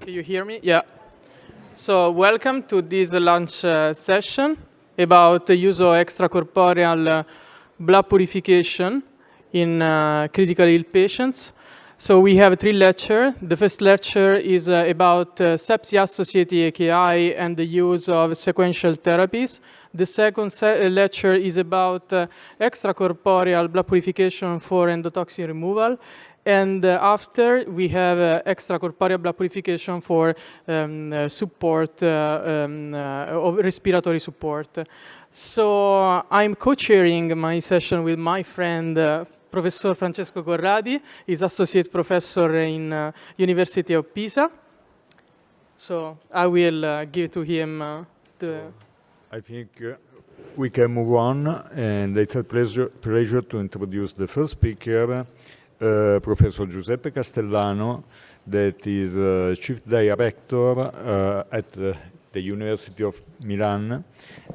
Can you hear me? Yeah. So welcome to this lunch session about the use of extracorporeal blood purification in critically ill patients. So we have 3 lectures. The first lecture is about sepsis-associated AKI and the use of sequential therapies. The second lecture is about extracorporeal blood purification for endotoxic removal. And after, we have extracorporeal blood purification for support, of respiratory support. So I'm co-chairing my session with my friend, Professor Francesco Corradi. He's associate professor in University of Pisa. So I will give to him the... I think we can move on, and it's a pleasure to introduce the first speaker, Professor Giuseppe Castellano, that is Chief Director at the University of Milan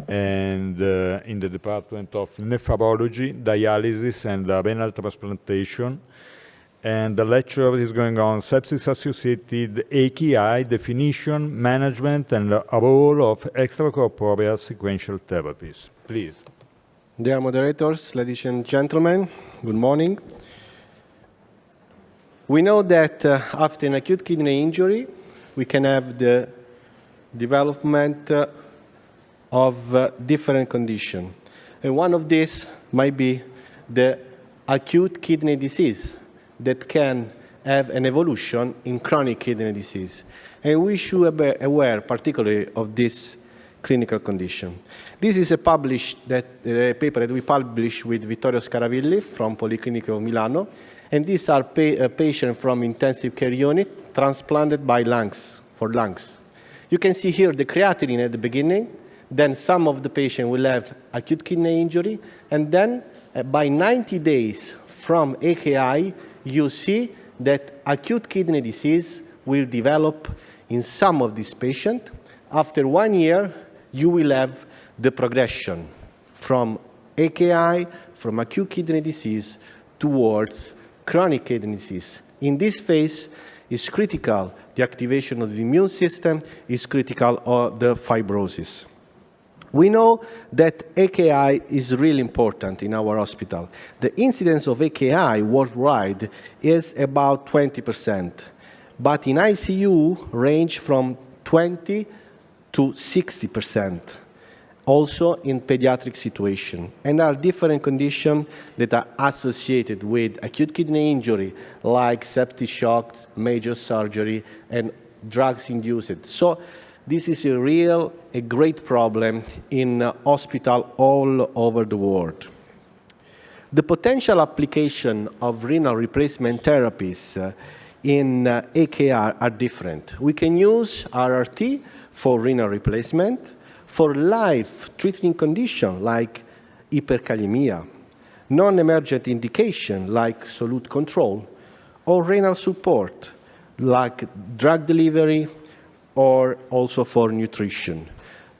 and in the Department of Nephrology, Dialysis and Renal Transplantation. And the lecture is going on sepsis-associated AKI, definition, management, and the role of extracorporeal sequential therapies. Please. Dear moderators, ladies and gentlemen, good morning. We know that after an acute kidney injury, we can have the development of different conditions. And one of these might be the acute kidney disease that can have an evolution in chronic kidney disease. And we should be aware particularly of this clinical condition. This is a paper that we published with Vittorio Scaravilli from Policlinico of Milano. And these are patients from intensive care unit transplanted by lungs, for lungs. You can see here the creatinine at the beginning, then some of the patients will have acute kidney injury, and then by 90 days from AKI, you see that acute kidney disease will develop in some of these patients. After 1 year, you will have the progression from AKI, from acute kidney disease, towards chronic kidney disease. In this phase, is critical the activation of the immune system, is critical of the fibrosis. We know that AKI is really important in our hospital. The incidence of AKI worldwide is about 20%, but in ICU range from 20 to 60%. Also in pediatric situation. And there are different conditions that are associated with acute kidney injury, like septic shock, major surgery, and drugs induced. So this is a great problem in hospital all over the world. The potential application of renal replacement therapies in AKI are different. We can use RRT for renal replacement, for life-threatening conditions like hyperkalemia, non-emergent indication like solute control, or renal support like drug delivery or also for nutrition.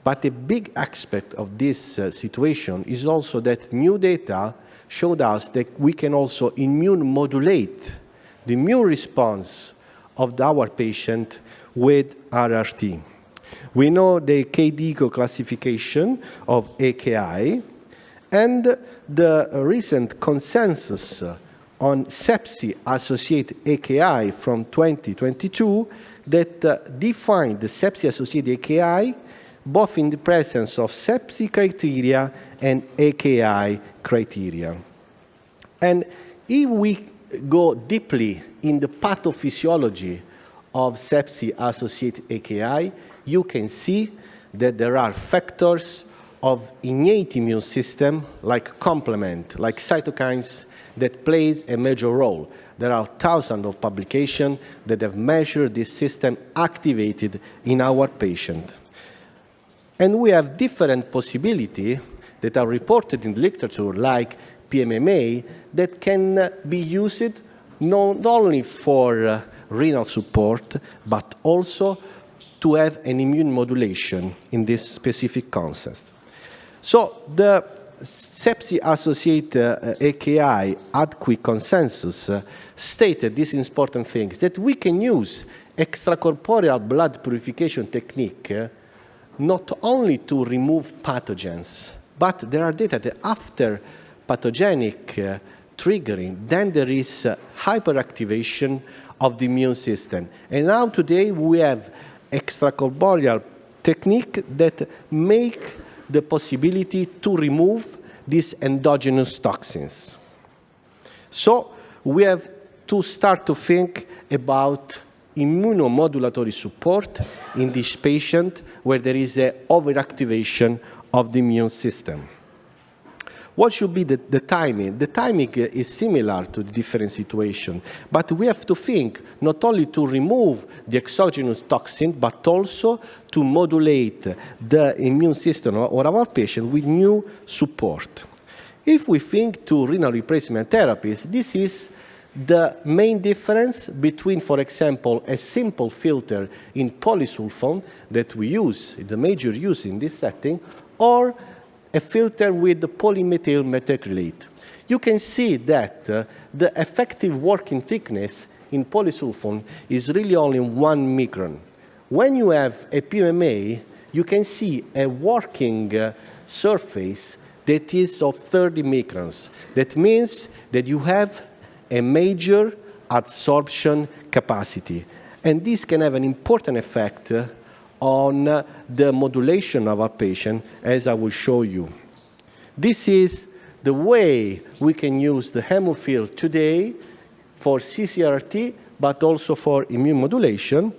But a big aspect of this situation is also that new data showed us that we can also immune modulate the immune response of our patient with RRT. We know the KDIGO classification of AKI and the recent consensus on sepsis-associated AKI from 2022 that defined the sepsis-associated AKI both in the presence of sepsis criteria and AKI criteria. And if we go deeply in the pathophysiology of sepsis-associated AKI, you can see that there are factors of innate immune system, like complement, like cytokines, that plays a major role. There are thousands of publications that have measured this system activated in our patient. And we have different possibilities that are reported in the literature, like PMMA, that can be used not only for renal support, but also to have an immune modulation in this specific context. So the sepsis-associated AKI adequate consensus stated these important things, that we can use extracorporeal blood purification technique not only to remove pathogens, but there are data that after pathogenic triggering, then there is hyperactivation of the immune system. And now today we have extracorporeal technique that make the possibility to remove these endogenous toxins. So we have to start to think about immunomodulatory support in this patient where there is an overactivation of the immune system. What should be the timing? The timing is similar to the different situation, but we have to think not only to remove the exogenous toxin, but also to modulate the immune system of our patient with new support. If we think to renal replacement therapies, this is the main difference between, for example, a simple filter in polysulfone that we use, the major use in this setting, or a filter with the polymethyl methacrylate. You can see that the effective working thickness in polysulfone is really only 1 micron. When you have a PMMA, you can see a working surface that is of 30 microns. That means that you have a major adsorption capacity. And this can have an important effect on the modulation of a patient, as I will show you. This is the way we can use the hemophil today for CCRT, but also for immune modulation.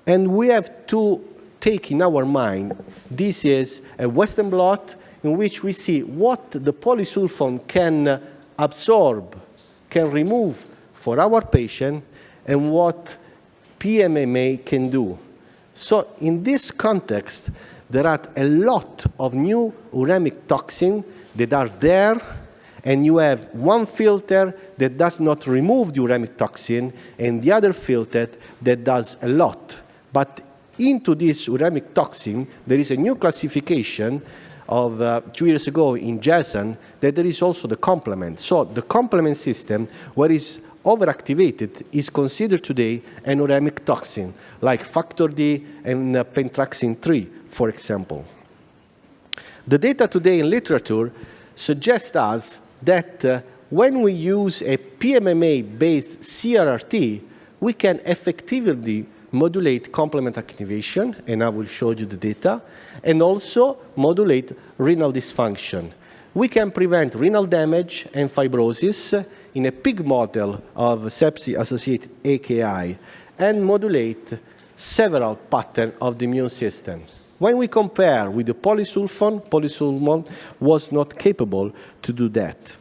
And we have to take in our mind, this is a Western blot in which we see what the polysulfone can absorb, can remove for our patient, and what PMMA can do. So in this context, there are a lot of new uremic toxins that are there, and you have one filter that does not remove the uremic toxin, and the other filter that does a lot. But into this uremic toxin, there is a new classification of 2 years ago in JASN that there is also the complement. So the complement system, where is overactivated, is considered today an uremic toxin, like factor D and pentraxin 3, for example. The data today in literature suggests us that when we use a PMMA-based CRRT, we can effectively modulate complement activation, and I will show you the data, and also modulate renal dysfunction. We can prevent renal damage and fibrosis in a pig model of sepsis-associated AKI and modulate several patterns of the immune system. When we compare with the polysulfone was not capable to do that.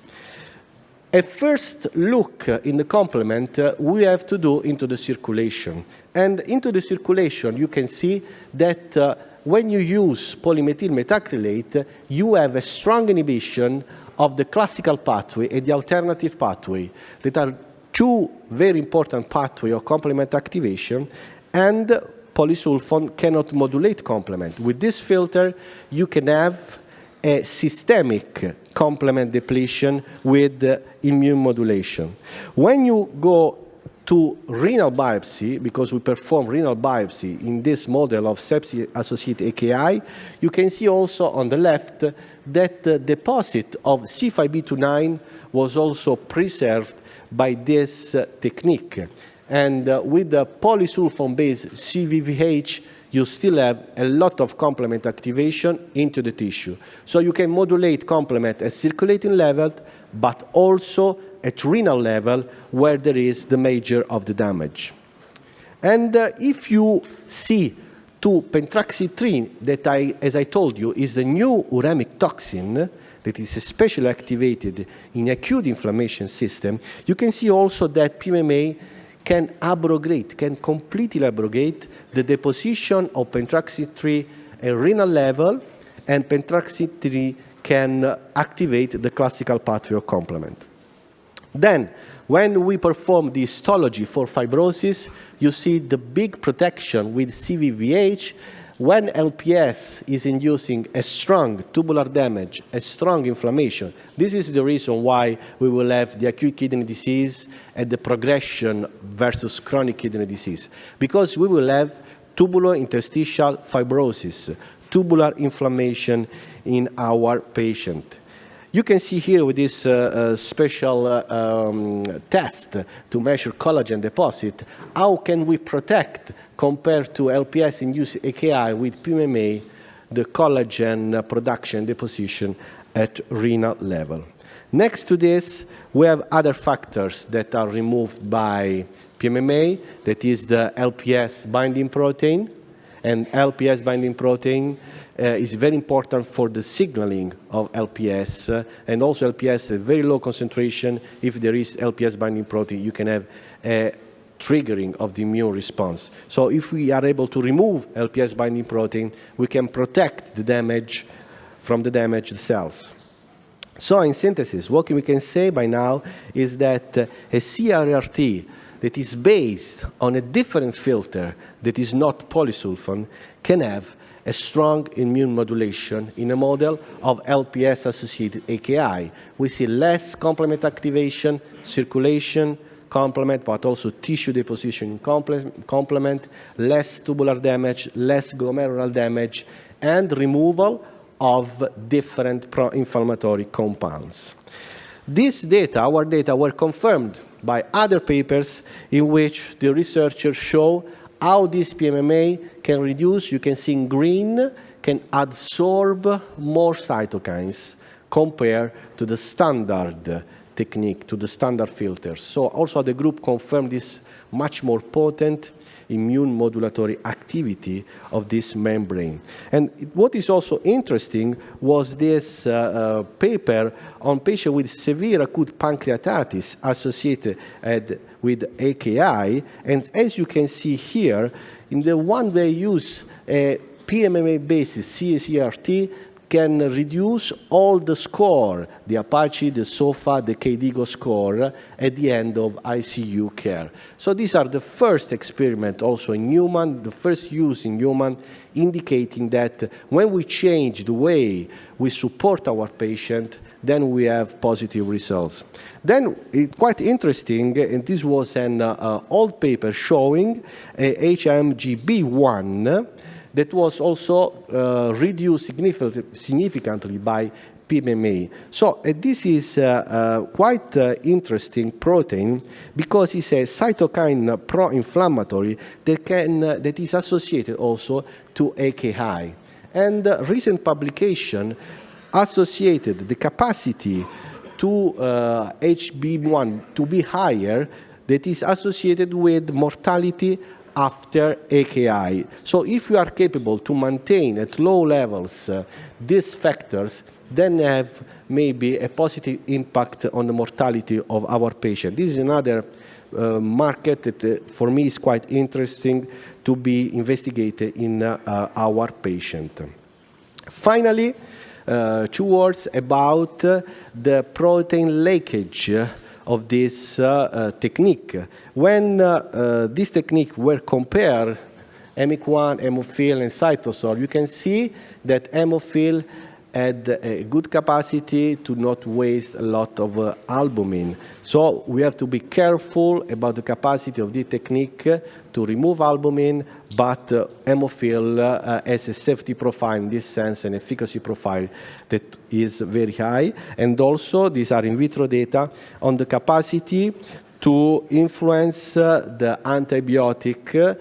A first look in the complement we have to do into the circulation. And into the circulation, you can see that when you use polymethyl methacrylate, you have a strong inhibition of the classical pathway and the alternative pathway, that are two very important pathways of complement activation, and polysulfone cannot modulate complement. With this filter, you can have a systemic complement depletion with immune modulation. When you go to renal biopsy, because we perform renal biopsy in this model of sepsis-associated AKI, you can see also on the left that the deposit of C5b29 was also preserved by this technique. And with the polysulfone-based CVVH, you still have a lot of complement activation into the tissue. So you can modulate complement at circulating level, but also at renal level, where there is the major of the damage. And if you see to pentraxin 3, that as I told you, is the new uremic toxin that is especially activated in acute inflammation system, you can see also that PMMA can abrogate, can completely abrogate the deposition of pentraxin 3 at renal level, and pentraxin 3 can activate the classical pathway of complement. Then, when we perform the histology for fibrosis, you see the big protection with CVVH when LPS is inducing a strong tubular damage, a strong inflammation, this is the reason why we will have the acute kidney disease and the progression versus chronic kidney disease, because we will have tubulointerstitial fibrosis, tubular inflammation in our patient. You can see here with this special test to measure collagen deposit, how can we protect, compared to LPS-induced AKI with PMMA, the collagen production deposition at renal level. Next to this, we have other factors that are removed by PMMA, that is the LPS binding protein, and LPS binding protein is very important for the signaling of LPS, and also LPS at very low concentration. If there is LPS binding protein, you can have a triggering of the immune response. So if we are able to remove LPS binding protein, we can protect the damage from the damaged cells. So in synthesis, what we can say by now is that a CRRT that is based on a different filter that is not polysulfone can have a strong immune modulation in a model of LPS-associated AKI. We see less complement activation, circulation, complement, but also tissue deposition in complement, less tubular damage, less glomerular damage, and removal of different pro-inflammatory compounds. These data, our data, were confirmed by other papers in which the researchers show how this PMMA can reduce, you can see in green, can absorb more cytokines compared to the standard technique, to the standard filters. So also the group confirmed this much more potent immune modulatory activity of this membrane. And what is also interesting was this paper on patients with severe acute pancreatitis associated with AKI. And as you can see here, in the one they use a PMMA-based CRT can reduce all the score, the Apache, the SOFA, the KDIGO score at the end of ICU care. So these are the first experiment also in human, the first use in human, indicating that when we change the way we support our patient, then we have positive results. Then, quite interesting, and this was an old paper showing HMGB1, that was also reduced significantly by PMMA. So this is quite interesting protein because it's a cytokine pro-inflammatory that is associated also to AKI. And recent publication associated the capacity to HB1 to be higher, that is associated with mortality after AKI. So if we are capable to maintain at low levels these factors, then have maybe a positive impact on the mortality of our patient. This is another market that for me is quite interesting to be investigated in our patient. Finally, 2 words about the protein leakage of this technique. When this technique were compared, HEMIC1, hemophil, and cytosol, you can see that hemophil had a good capacity to not waste a lot of albumin. So we have to be careful about the capacity of this technique to remove albumin, but hemophil has a safety profile in this sense, an efficacy profile that is very high. And also, these are in vitro data on the capacity to influence the antibiotic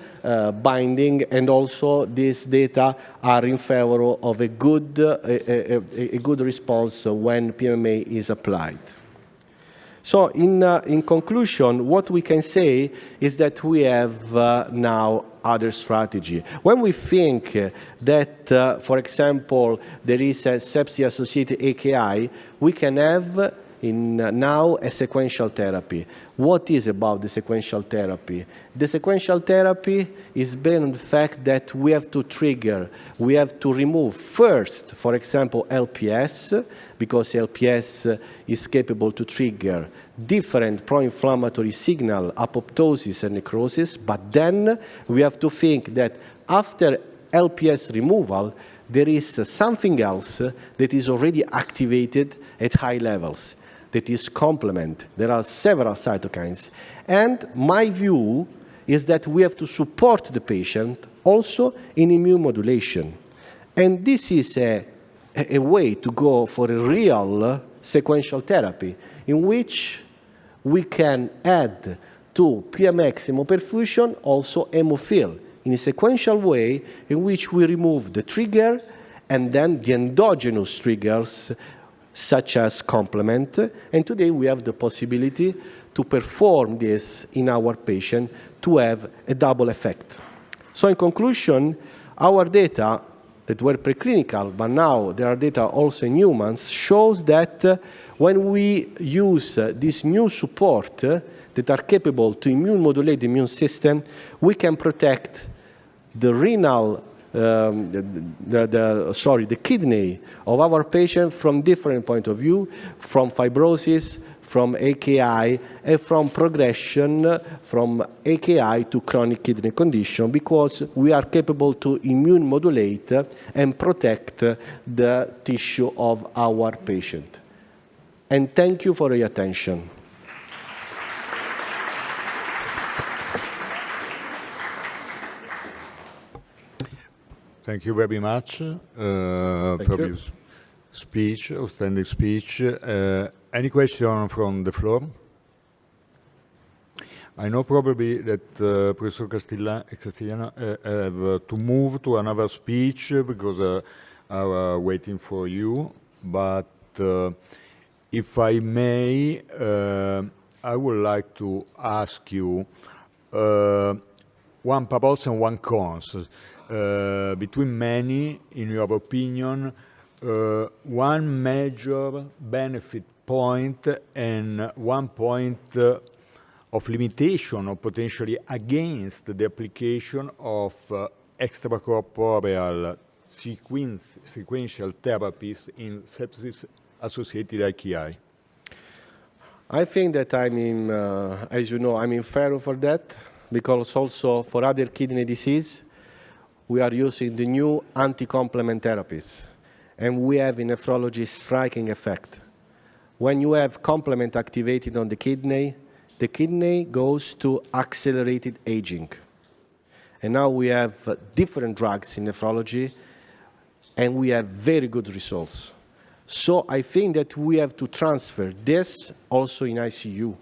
binding, and also these data are in favor of a good response when PMMA is applied. So in conclusion, what we can say is that we have now other strategy. When we think that, for example, there is a sepsis-associated AKI, we can have now a sequential therapy. What is about the sequential therapy? The sequential therapy is based on the fact that we have to trigger, we have to remove first, for example, LPS, because LPS is capable to trigger different pro-inflammatory signal, apoptosis and necrosis, but then we have to think that after LPS removal, there is something else that is already activated at high levels, that is complement. There are several cytokines. And my view is that we have to support the patient also in immune modulation. And this is a way to go for a real sequential therapy in which we can add to PMX hemoperfusion also hemophil in a sequential way in which we remove the trigger and then the endogenous triggers such as complement. And today we have the possibility to perform this in our patient to have a double effect. So in conclusion, our data that were preclinical, but now there are data also in humans, shows that when we use this new support that are capable to immune modulate the immune system, we can protect the renal, the kidney of our patient from different point of view, from fibrosis, from AKI, and from progression from AKI to chronic kidney condition, because we are capable to immune modulate and protect the tissue of our patient. And thank you for your attention. Thank you very much for your speech, outstanding speech. Any question from the floor? I know probably that Professor Castellano have to move to another speech because are waiting for you. But if I may, I would like to ask you one pros and one cons. Between many, in your opinion, one major benefit point and one point of limitation or potentially against the application of extracorporeal sequential therapies in sepsis-associated AKI? I think that as you know, I'm in favor for that, because also for other kidney disease, we are using the new anti-complement therapies. And we have in nephrology striking effect. When you have complement activated on the kidney goes to accelerated aging. And now we have different drugs in nephrology, and we have very good results. So I think that we have to transfer this also in ICU.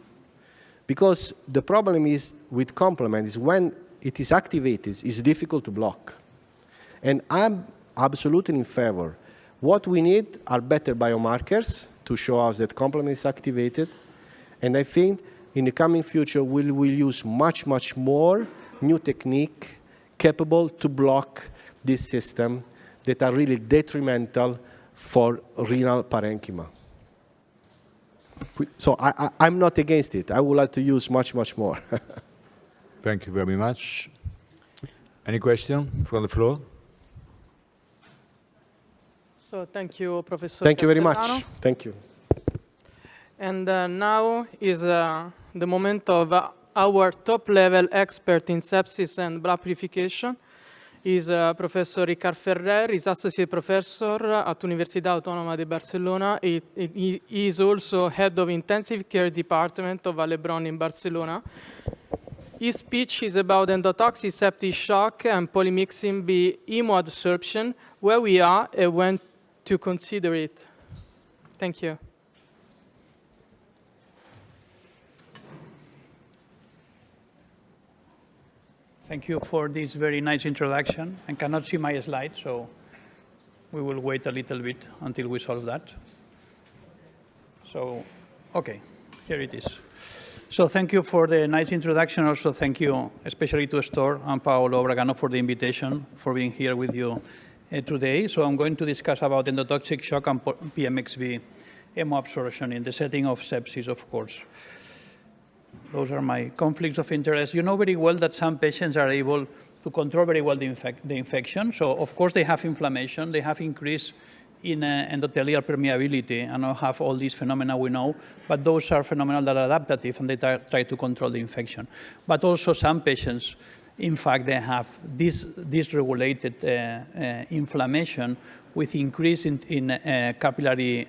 Because the problem is with complement is when it is activated, it's difficult to block. And I'm absolutely in favor. What we need are better biomarkers to show us that complement is activated. And I think in the coming future, we will use much, much more new technique capable to block this system that are really detrimental for renal parenchyma. So I'm not against it. I would like to use much, much more. Thank you very much. Any question from the floor? So thank you, Professor Thank you very Castellano. much. Thank you. And now is the moment of our top-level expert in sepsis and blood purification. Is Professor Ricard Ferrer, is Associate Professor at Universidad Autónoma de Barcelona. He is also Head of Intensive Care Department of Valebron in Barcelona. His speech is about endotoxic septic shock and Polymxyin B Hemoadsorption, where we are and when to consider it. Thank you. Thank you for this very nice introduction. I cannot see my slide, so we will wait a little bit until we solve that. So, okay, here it is. So thank you for the nice introduction. Also, thank you especially to Estor and Paolo Bragano for the invitation, for being here with you today. So I'm going to discuss about endotoxic shock and Polymxyin B Hemoadsorption in the setting of sepsis, of course. Those are my conflicts of interest. You know very well that some patients are able to control very well the infection. So, of course, they have inflammation. They have increase in endothelial permeability, and have all these phenomena we know. But those are phenomena that are adaptive, and they try to control the infection. But also some patients in fact, they have dysregulated inflammation with increase in capillary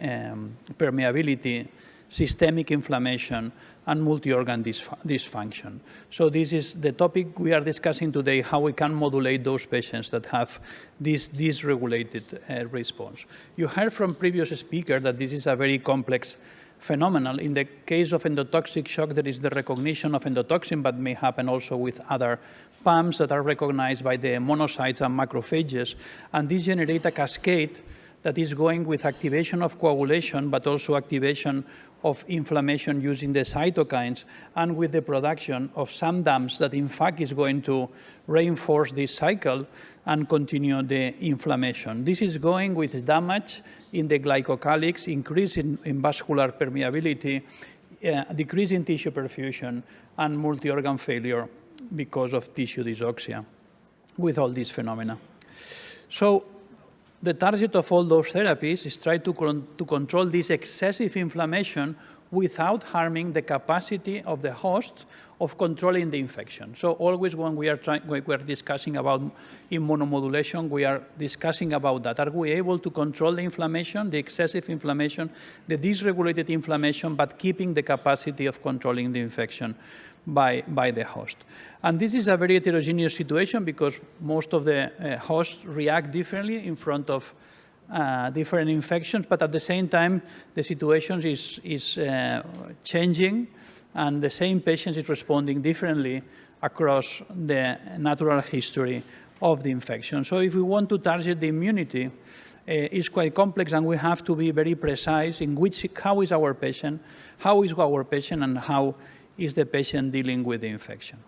permeability, systemic inflammation, and multi-organ dysfunction. So this is the topic we are discussing today, how we can modulate those patients that have this dysregulated response. You heard from previous speaker that this is a very complex phenomenon. In the case of endotoxic shock, there is the recognition of endotoxin, but may happen also with other pumps that are recognized by the monocytes and macrophages. And these generate a cascade that is going with activation of coagulation, but also activation of inflammation using the cytokines, and with the production of some dams that in fact is going to reinforce this cycle and continue the inflammation. This is going with damage in the glycocalyx, increase in vascular permeability, decrease in tissue perfusion, and multi-organ failure because of tissue dysoxia with all these phenomena. So the target of all those therapies is try to control this excessive inflammation without harming the capacity of the host of controlling the infection. So always when we are discussing about immunomodulation, we are discussing about that. Are we able to control the inflammation, the excessive inflammation, the dysregulated inflammation, but keeping the capacity of controlling the infection by the host? And this is a very heterogeneous situation because most of the hosts react differently in front of different infections, but at the same time, the situation is changing, and the same patient is responding differently across the natural history of the infection. So if we want to target the immunity, it's quite complex, and we have to be very precise in how is our patient, and how is the patient dealing with the infection.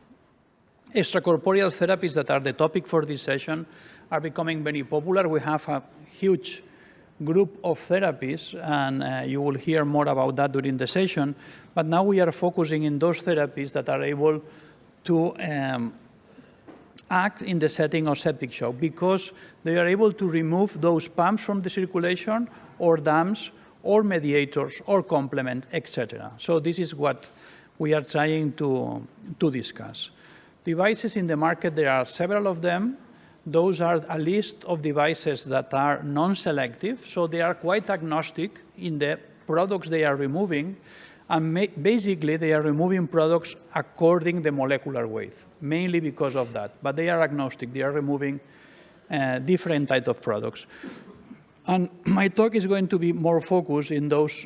Extracorporeal therapies that are the topic for this session are becoming very popular. We have a huge group of therapies, and you will hear more about that during the session. But now we are focusing in those therapies that are able to act in the setting of septic shock because they are able to remove those pumps from the circulation or dams or mediators or complement, etc. So this is what we are trying to discuss. Devices in the market, there are several of them. Those are a list of devices that are non-selective, so they are quite agnostic in the products they are removing, and basically they are removing products according to the molecular weight, mainly because of that. But they are agnostic, they are removing different types of products. And my talk is going to be more focused in those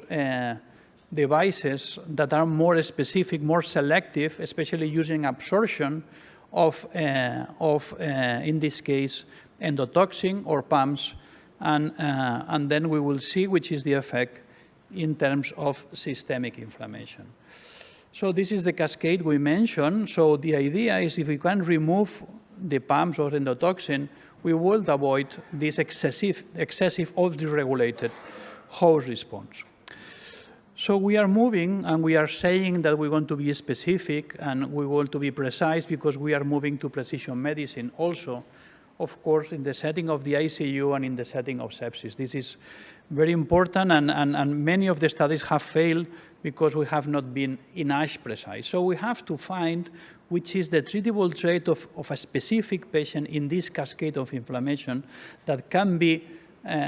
devices that are more specific, more selective, especially using absorption of in this case, endotoxin or pumps, and then we will see which is the effect in terms of systemic inflammation. So this is the cascade we mentioned. So the idea is if we can remove the pumps or endotoxin, we will avoid this excessive or deregulated host response. So we are moving, and we are saying that we want to be specific and we want to be precise because we are moving to precision medicine also, of course, in the setting of the ICU and in the setting of sepsis. This is very important, and many of the studies have failed because we have not been enough precise. So we have to find which is the treatable trait of a specific patient in this cascade of inflammation that can be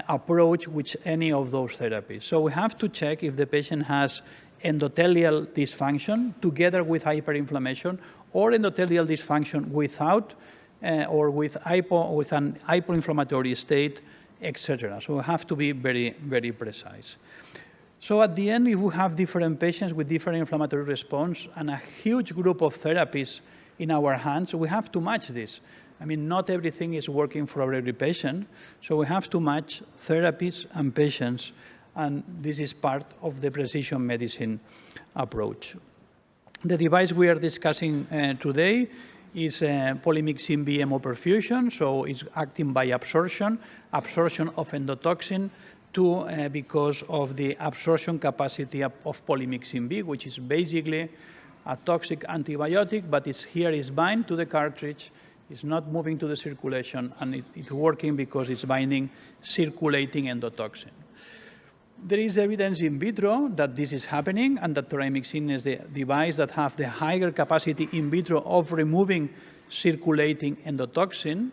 approach with any of those therapies. So we have to check if the patient has endothelial dysfunction together with hyperinflammation, or endothelial dysfunction without or with an hypoinflammatory state, etc. So we have to be very, very precise. So at the end, if we have different patients with different inflammatory response and a huge group of therapies in our hands, we have to match this. I mean, not everything is working for every patient, so we have to match therapies and patients, and this is part of the precision medicine approach. The device we are discussing today is Polymxyin B Hemoadsorption, so it's acting by absorption of endotoxin because of the absorption capacity of Polymxyin B, which is basically a toxic antibiotic, but here is bind to the cartridge. It's not moving to the circulation, and it's working because it's binding circulating endotoxin. There is evidence in vitro that this is happening and that polymyxin is the device that have the higher capacity in vitro of removing circulating endotoxin.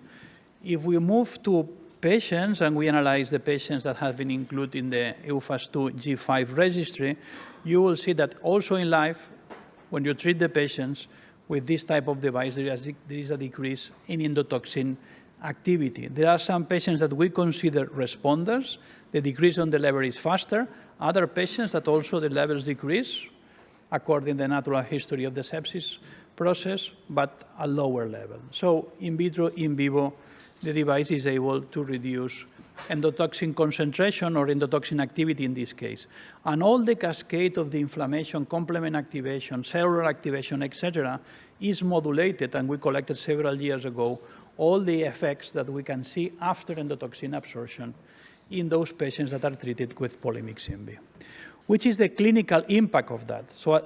If we move to patients and we analyze the patients that have been included in the EUFAS-2 G5 registry, you will see that also in life, when you treat the patients with this type of device, there is a decrease in endotoxin activity. There are some patients that we consider responders. The decrease on the level is faster. Other patients that also the levels decrease according to the natural history of the sepsis process, but a lower level. So in vitro, in vivo, the device is able to reduce endotoxin concentration or endotoxin activity in this case. And all the cascade of the inflammation, complement activation, cellular activation, etc., is modulated, and we collected several years ago all the effects that we can see after endotoxin absorption in those patients that are treated with polymyxin B. Which is the clinical impact of that? So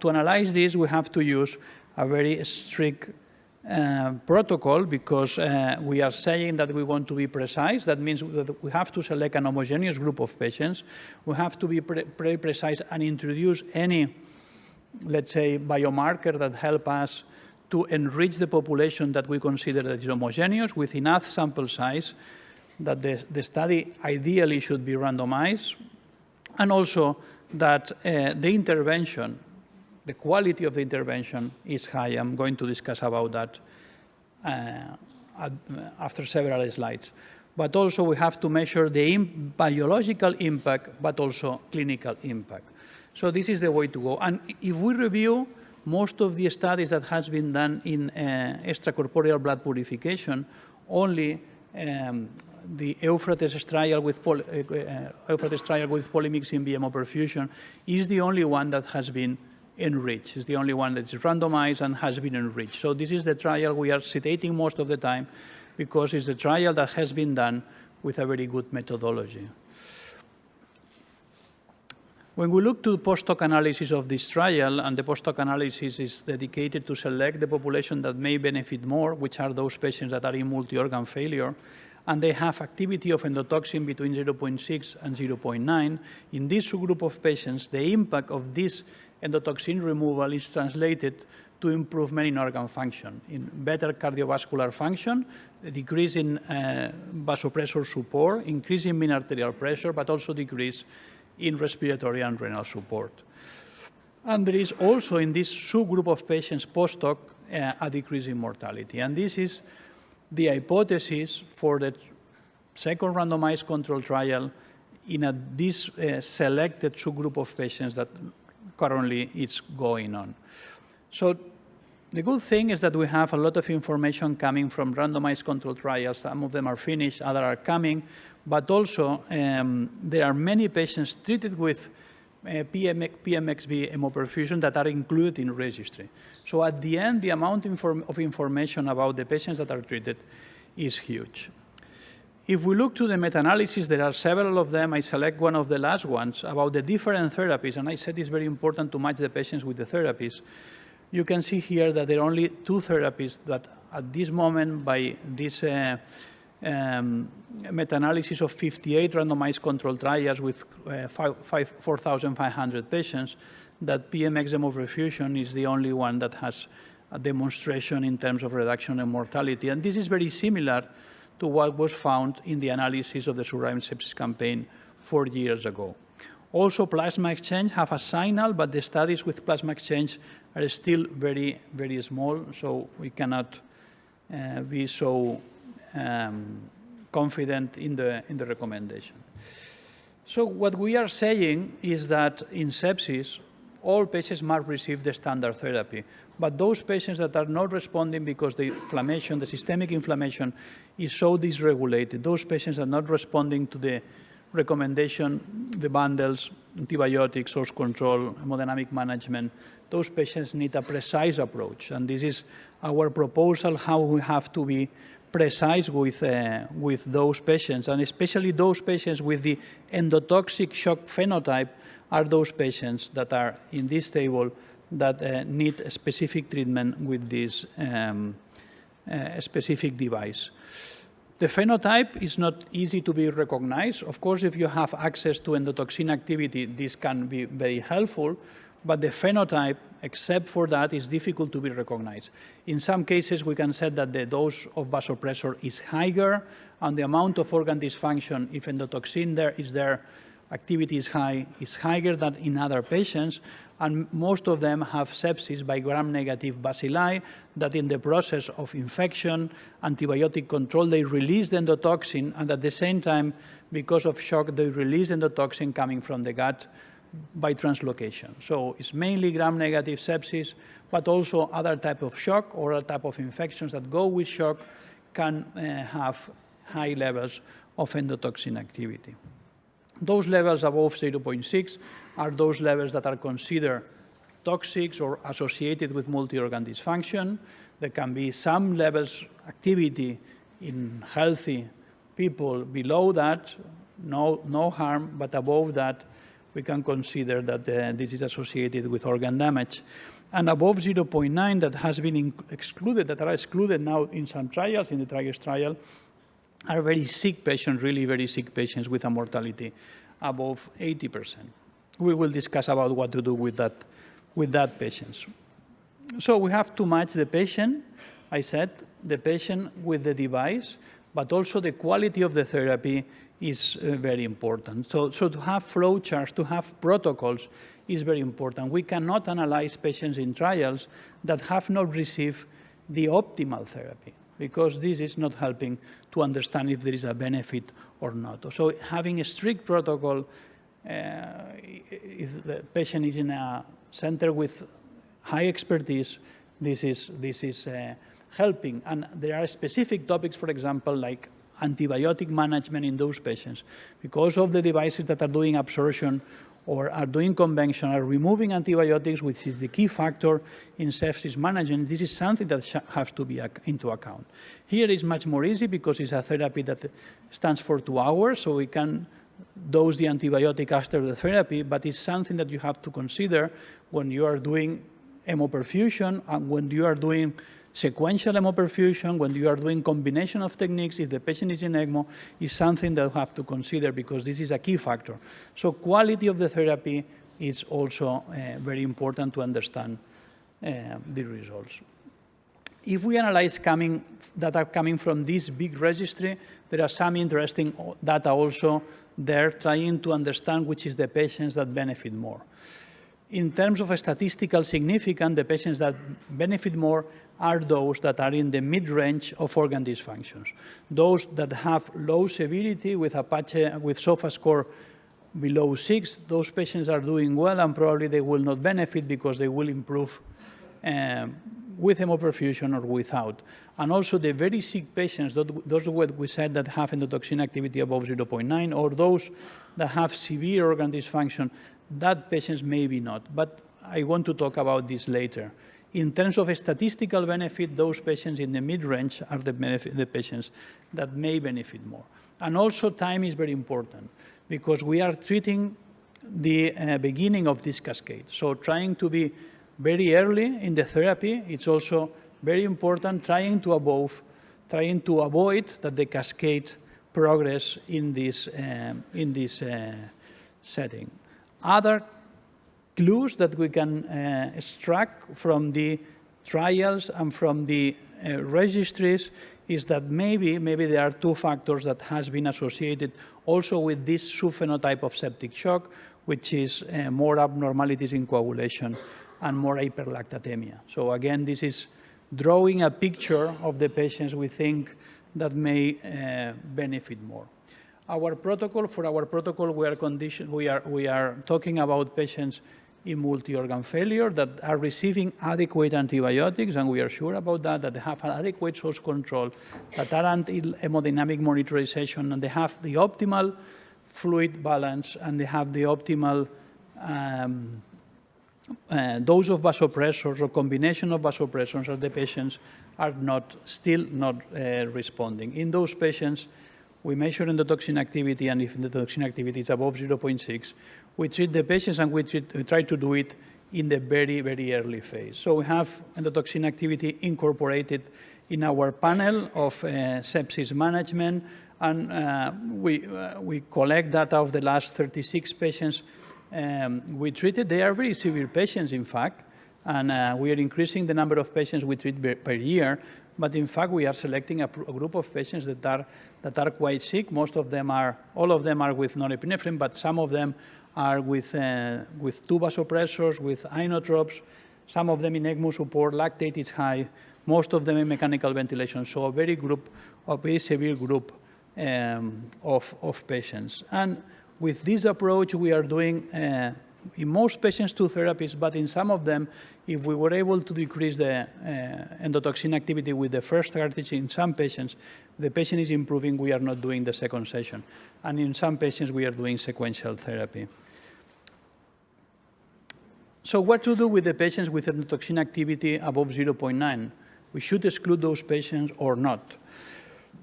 to analyze this, we have to use a very strict protocol because we are saying that we want to be precise. That means that we have to select an homogeneous group of patients. We have to be very precise and introduce any, let's say, biomarker that help us to enrich the population that we consider that is homogeneous with enough sample size that the study ideally should be randomized, and also that the intervention, the quality of the intervention is high. I'm going to discuss about that after several slides. But also we have to measure the biological impact, but also clinical impact. So this is the way to go. And if we review most of the studies that has been done in extracorporeal blood purification, only the Euphrates trial with polymyxin B hemoperfusion is the only one that has been enriched. It's the only one that's randomized and has been enriched. So this is the trial we are citating most of the time because it's the trial that has been done with a very good methodology. When we look to the post-hoc analysis of this trial, and the post-hoc analysis is dedicated to select the population that may benefit more, which are those patients that are in multi-organ failure, and they have activity of endotoxin between 0.6 and 0.9. In this subgroup of patients, the impact of this endotoxin removal is translated to improvement in organ function, in better cardiovascular function, a decrease in vasopressor support, increase in mean arterial pressure, but also decrease in respiratory and renal support. And there is also in this subgroup of patients post-hoc a decrease in mortality. And this is the hypothesis for the second randomized control trial in this selected subgroup of patients that currently is going on. So the good thing is that we have a lot of information coming from randomized control trials. Some of them are finished, others are coming, but also there are many patients treated with Polymyxin B hemoperfusion that are included in registry. So at the end, the amount of information about the patients that are treated is huge. If we look to the meta-analysis, there are several of them. I select one of the last ones about the different therapies, and I said it's very important to match the patients with the therapies. You can see here that there are only 2 therapies that at this moment by this meta-analysis of 58 randomized control trials with 4,500 patients, that PMX hemoperfusion is the only one that has a demonstration in terms of reduction in mortality. And this is very similar to what was found in the analysis of the Surviving Sepsis campaign 4 years ago. Also, plasma exchange have a signal, but the studies with plasma exchange are still very, very small, so we cannot be so confident in the recommendation. So what we are saying is that in sepsis, all patients must receive the standard therapy, but those patients that are not responding because the inflammation, the systemic inflammation is so dysregulated, those patients are not responding to the recommendation, the bundles, antibiotics, source control, hemodynamic management, those patients need a precise approach. And this is our proposal, how we have to be precise with those patients, and especially those patients with the endotoxic shock phenotype are those patients that are in this table that need a specific treatment with this specific device. The phenotype is not easy to be recognized. Of course, if you have access to endotoxin activity, this can be very helpful, but the phenotype, except for that, is difficult to be recognized. In some cases, we can say that the dose of vasopressor is higher, and the amount of organ dysfunction, if endotoxin is there, activity is higher than in other patients, and most of them have sepsis by gram-negative bacilli that in the process of infection, antibiotic control, they release the endotoxin, and at the same time, because of shock, they release endotoxin coming from the gut by translocation. So it's mainly gram-negative sepsis, but also other type of shock or other type of infections that go with shock can have high levels of endotoxin activity. Those levels above 0.6 are those levels that are considered toxic or associated with multi-organ dysfunction. There can be some levels activity in healthy people below that, no harm, but above that, we can consider that this is associated with organ damage. And above 0.9 that has been excluded, that are excluded now in some trials, in the TRIGES trial, are very sick patients, really very sick patients with a mortality above 80%. We will discuss about what to do with that patients. So we have to match the patient, I said, the patient with the device, but also the quality of the therapy is very important. So to have flow charts, to have protocols is very important. We cannot analyze patients in trials that have not received the optimal therapy, because this is not helping to understand if there is a benefit or not. So having a strict protocol, if the patient is in a center with high expertise, this is helping. And there are specific topics, for example, like antibiotic management in those patients. Because of the devices that are doing absorption or are doing convention, are removing antibiotics, which is the key factor in sepsis management, this is something that has to be into account. Here is much more easy because it's a therapy that stands for 2 hours, so we can dose the antibiotic after the therapy, but it's something that you have to consider when you are doing hemoperfusion and when you are doing sequential hemoperfusion, when you are doing combination of techniques, if the patient is in ECMO, is something that you have to consider because this is a key factor. So quality of the therapy is also very important to understand the results. If we analyze data coming from this big registry, there are some interesting data also there trying to understand which is the patients that benefit more. In terms of statistical significance, the patients that benefit more are those that are in the mid-range of organ dysfunctions. Those that have low severity with SOFA score below 6, those patients are doing well and probably they will not benefit because they will improve with hemoperfusion or without. And also the very sick patients, those what we said that have endotoxin activity above 0.9, or those that have severe organ dysfunction, that patients maybe not. But I want to talk about this later. In terms of a statistical benefit, those patients in the mid-range are the patients that may benefit more. And also time is very important because we are treating the beginning of this cascade. So trying to be very early in the therapy, it's also very important trying to avoid that the cascade progress in this setting. Other clues that we can extract from the trials and from the registries is that maybe there are 2 factors that has been associated also with this subphenotype of septic shock, which is more abnormalities in coagulation and more hyperlactatemia. So again, this is drawing a picture of the patients we think that may benefit more. For our protocol, we are talking about patients in multi-organ failure that are receiving adequate antibiotics, and we are sure about that they have adequate source control, that are hemodynamic monitorization, and they have the optimal fluid balance, and they have the optimal dose of vasopressors or combination of vasopressors, and the patients are still not responding. In those patients, we measure endotoxin activity, and if endotoxin activity is above 0.6, we treat the patients and we try to do it in the very, very early phase. So we have endotoxin activity incorporated in our panel of sepsis management, and we collect data of the last 36 patients we treated. They are very severe patients, in fact, and we are increasing the number of patients we treat per year. But in fact, we are selecting a group of patients that are quite sick. All of them are with norepinephrine, but some of them are with two vasopressors, with inotropes, some of them in ECMO support, lactate is high, most of them in mechanical ventilation. So a very severe group of patients. And with this approach, we are doing in most patients 2 therapies, but in some of them, if we were able to decrease the endotoxin activity with the first cartridge, in some patients, the patient is improving, we are not doing the second session. And in some patients, we are doing sequential therapy. So what to do with the patients with endotoxin activity above 0.9? We should exclude those patients or not.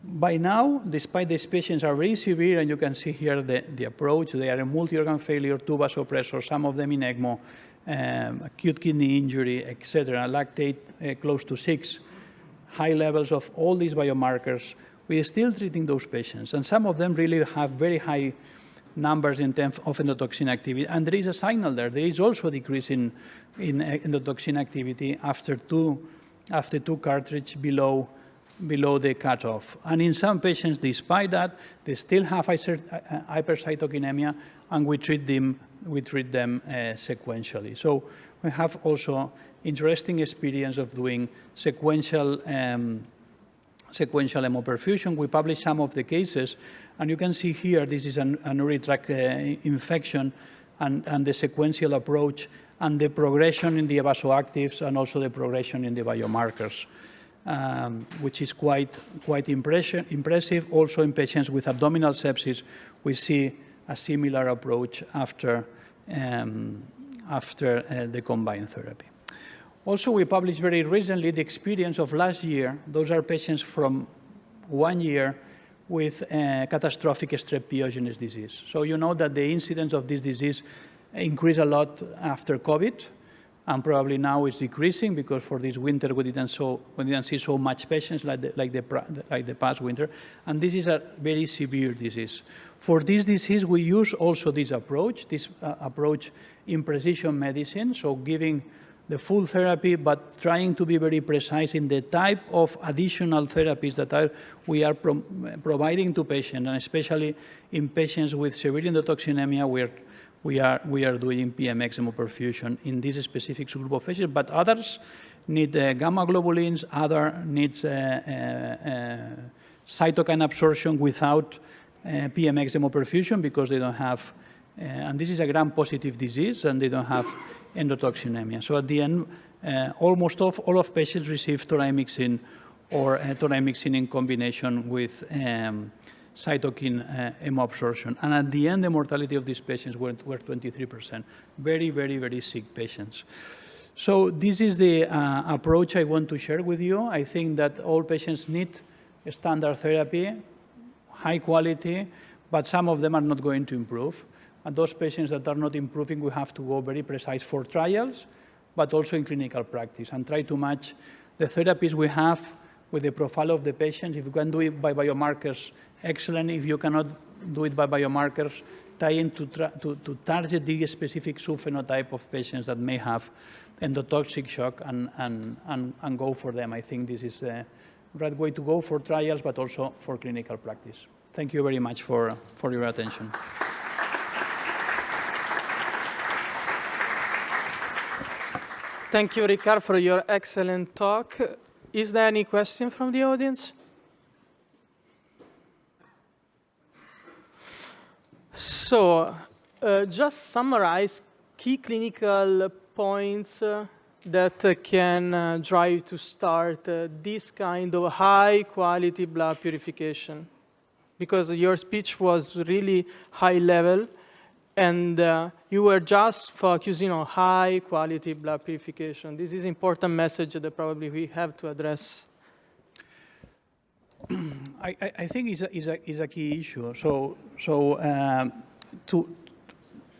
By now, despite these patients are very severe, and you can see here the approach, they are in multi-organ failure, 2 vasopressors, some of them in ECMO, acute kidney injury, etc., lactate close to 6, high levels of all these biomarkers. We are still treating those patients, and some of them really have very high numbers in terms of endotoxin activity, and there is a signal there. There is also a decrease in endotoxin activity after two cartridges below the cutoff. And in some patients, despite that, they still have hypercytokinemia, and we treat them sequentially. So we have also interesting experience of doing sequential hemoperfusion. We published some of the cases, and you can see here, this is an urinary tract infection, and the sequential approach, and the progression in the vasoactives, and also the progression in the biomarkers. Which is quite impressive. Also in patients with abdominal sepsis, we see a similar approach after the combined therapy. Also, we published very recently the experience of last year. Those are patients from 1 year with catastrophic strep pyogenes disease. So you know that the incidence of this disease increased a lot after COVID, and probably now it's decreasing because for this winter we didn't see so much patients like the past winter, and this is a very severe disease. For this disease, we use also this approach in precision medicine, so giving the full therapy, but trying to be very precise in the type of additional therapies that we are providing to patients, and especially in patients with severe endotoxinemia, we are doing PMX hemoperfusion in this specific group of patients, but others need gamma globulins, other needs cytokine absorption without PMX hemoperfusion because they don't have, and this is a gram-positive disease, and they don't have endotoxinemia. So at the end, almost all of patients receive thoraimycin or thoraimycin in combination with cytokine hemoabsorption. And at the end, the mortality of these patients were 23%. Very, very, very sick patients. So this is the approach I want to share with you. I think that all patients need a standard therapy, high quality, but some of them are not going to improve. And those patients that are not improving, we have to go very precise for trials, but also in clinical practice, and try to match the therapies we have with the profile of the patient. If you can do it by biomarkers, excellent. If you cannot do it by biomarkers, trying to target the specific subphenotype of patients that may have endotoxic shock and go for them. I think this is the right way to go for trials, but also for clinical practice. Thank you very much for your attention. Thank you, Ricard, for your excellent talk. Is there any question from the audience? So, just summarize key clinical points that can drive to start this kind of high-quality blood purification. Because your speech was really high level, and you were just focusing on high-quality blood purification. This is an important message that probably we have to address. I think it's a key issue.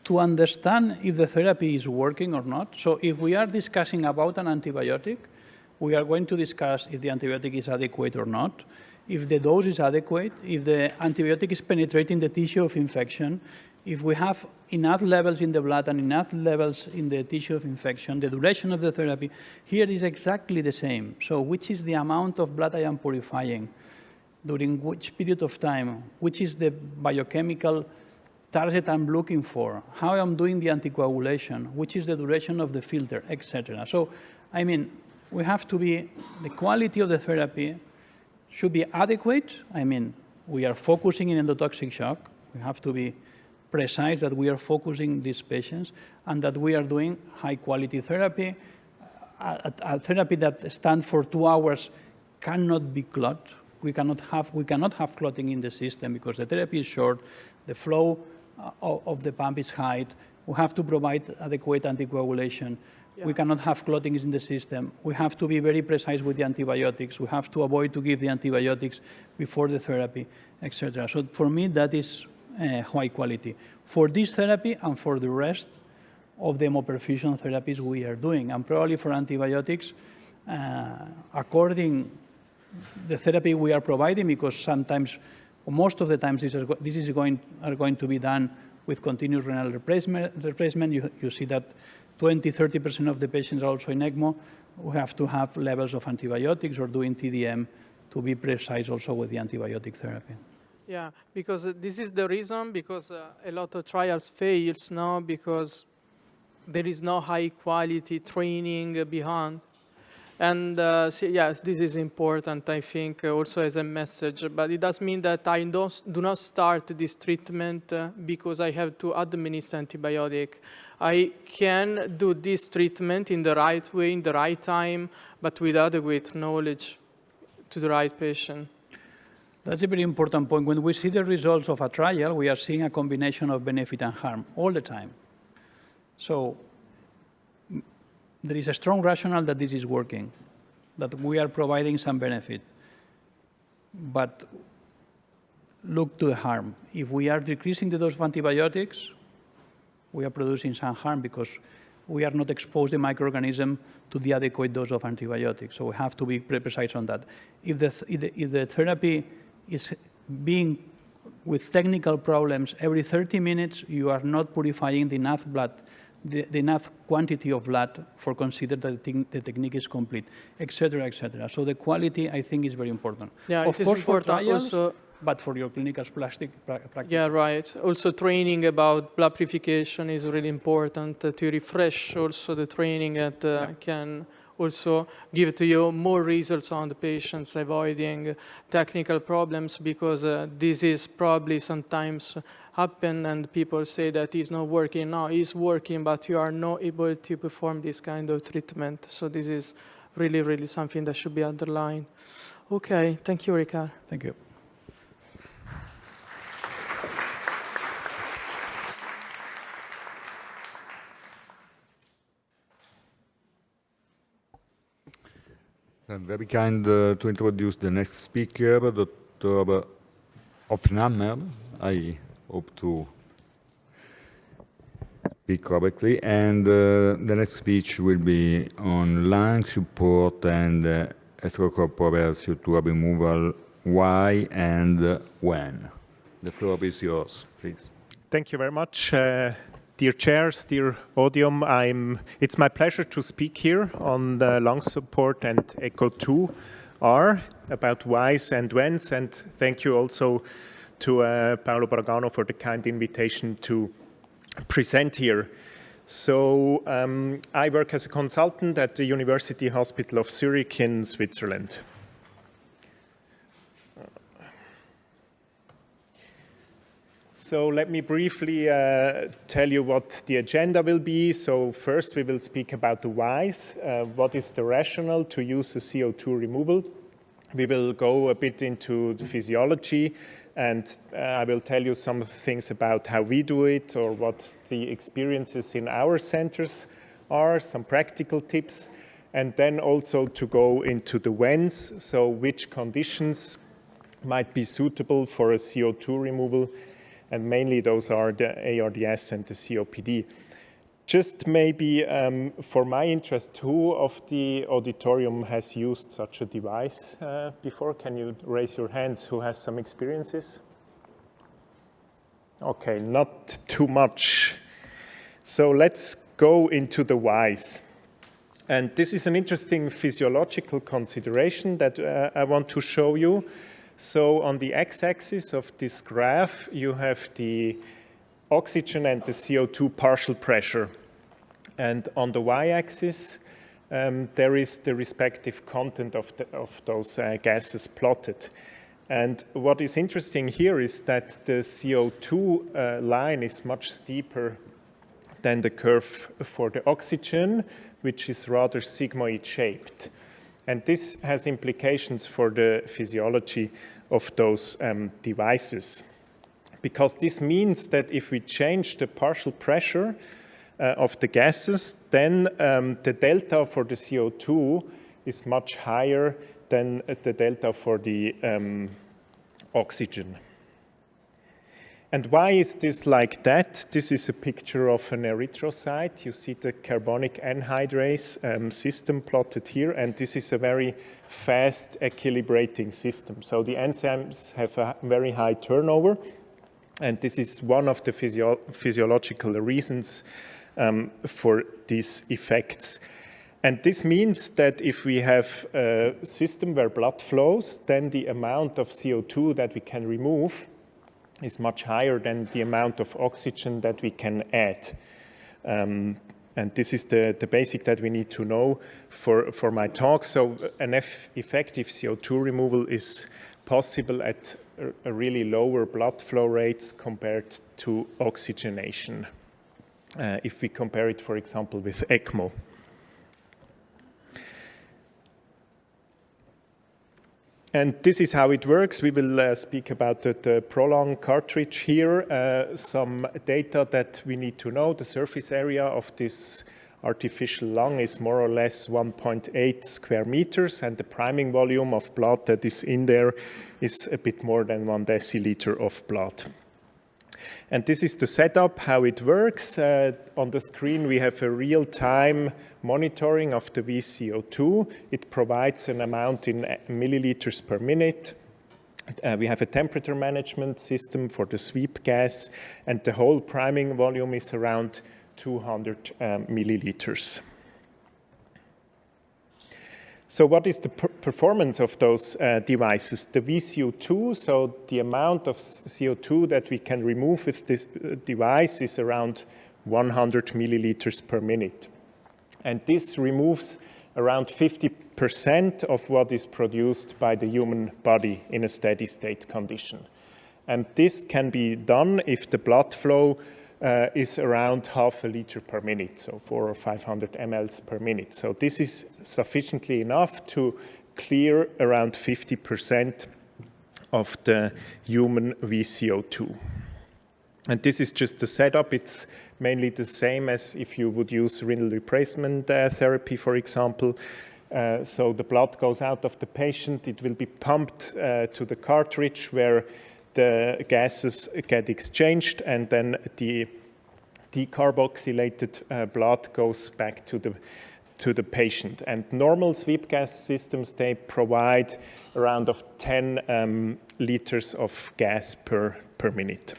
To to understand if the therapy is working or not. So if we are discussing about an antibiotic, we are going to discuss if the antibiotic is adequate or not, if the dose is adequate, if the antibiotic is penetrating the tissue of infection, if we have enough levels in the blood and enough levels in the tissue of infection, the duration of the therapy. Here is exactly the same. So which is the amount of blood I am purifying, during which period of time, which is the biochemical target I'm looking for, how I'm doing the anticoagulation, which is the duration of the filter, etc. So, I mean, we have to be, the quality of the therapy should be adequate. I mean, we are focusing in endotoxic shock. We have to be precise that we are focusing these patients and that we are doing high quality therapy. A therapy that stands for 2 hours cannot be clot. We cannot have clotting in the system because the therapy is short, the flow of the pump is high. We have to provide adequate anticoagulation. Yeah. We cannot have clotting in the system. We have to be very precise with the antibiotics. We have to avoid to give the antibiotics before the therapy, etc. So for me, that is high quality. For this therapy and for the rest of the hemoperfusion therapies we are doing, and probably for antibiotics, according the therapy we are providing, because sometimes, or most of the times, this is going to be done with continuous renal replacement. You see that 20–30% of the patients are also in ECMO. We have to have levels of antibiotics or doing TDM to be precise also with the antibiotic therapy. Yeah, because this is the reason, because a lot of trials fails now because there is no high quality training behind. And so yes, this is important, I think, also as a message. But it does mean that I do not start this treatment because I have to administer antibiotic. I can do this treatment in the right way, in the right time, but with adequate knowledge to the right patient. That's a very important point. When we see the results of a trial, we are seeing a combination of benefit and harm all the time. So there is a strong rationale that this is working, that we are providing some benefit. But look to the harm. If we are decreasing the dose of antibiotics, we are producing some harm because we are not exposed the microorganism to the adequate dose of antibiotics. So we have to be precise on that. If the therapy is being with technical problems, every 30 minutes you are not purifying the enough blood, the enough quantity of blood for consider that the technique is complete, etc., etc. So the quality, I think, is very important. Yeah, of it course, is important for trials, also. But for your clinical practice. Yeah, right. Also, training about blood purification is really important to refresh also the training that can also give to you more results on the patients, avoiding technical problems, because this is probably sometimes happen and people say that it's not working. No, it's working, but you are not able to perform this kind of treatment. So this is really, really something that should be underlined. Okay, thank you, Ricard. Thank you. I'm very kind to introduce the next speaker, Dr. Hofmänner. I hope to speak correctly. And the next speech will be on lung support and extracorporeal CO2 removal, why and when. The floor is yours, please. Thank you very much. Dear chairs, dear Odium, it's my pleasure to speak here on the lung support and ECO2R about whys and whens, and thank you also to Paolo Boragano for the kind invitation to present here. So I work as a consultant at the University Hospital of Zurich in Switzerland. So let me briefly tell you what the agenda will be. So first we will speak about the whys. What is the rationale to use the CO2 removal? We will go a bit into the physiology, and I will tell you some things about how we do it or what the experiences in our centers are, some practical tips, and then also to go into the whens, so which conditions might be suitable for a CO2 removal. and mainly those are the ARDS and the COPD. Just maybe for my interest, who of the auditorium has used such a device before? Can you raise your hands who has some experiences? Okay, not too much. So let's go into the whys. And this is an interesting physiological consideration that I want to show you. So on the x-axis of this graph, you have the oxygen and the CO2 partial pressure. And on the y-axis, there is the respective content of those gases plotted. And what is interesting here is that the CO2 line is much steeper than the curve for the oxygen, which is rather sigmoid shaped. And this has implications for the physiology of those devices. Because this means that if we change the partial pressure of the gases, then the delta for the CO2 is much higher than the delta for the oxygen. And why is this like that? This is a picture of an erythrocyte. You see the carbonic anhydrase system plotted here, and this is a very fast equilibrating system. So the enzymes have a very high turnover, and this is one of the physiological reasons for these effects. And this means that if we have a system where blood flows, then the amount of CO2 that we can remove is much higher than the amount of oxygen that we can add. And this is the basic that we need to know for my talk. So an effective CO2 removal is possible at a really lower blood flow rates compared to oxygenation. If we compare it, for example, with ECMO. And this is how it works. We will speak about the Prolong cartridge here. Some data that we need to know. The surface area of this artificial lung is more or less 1.8 square meters, and the priming volume of blood that is in there is a bit more than 1 deciliter of blood. And this is the setup, how it works. On the screen, we have a real-time monitoring of the VCO2. It provides an amount in milliliters per minute. We have a temperature management system for the sweep gas, and the whole priming volume is around 200 milliliters. So what is the performance of those devices? The VCO2, so the amount of CO2 that we can remove with this device is around 100 milliliters per minute. And this removes around 50% of what is produced by the human body in a steady state condition. And this can be done if the blood flow is around half a liter per minute, so 400 or 500 mLs per minute. So this is sufficiently enough to clear around 50% of the human VCO2. And this is just the setup. It's mainly the same as if you would use renal replacement therapy, for example. So the blood goes out of the patient. It will be pumped to the cartridge where the gases get exchanged, and then the decarboxylated blood goes back to the patient. And normal sweep gas systems, they provide around 10 liters of gas per minute.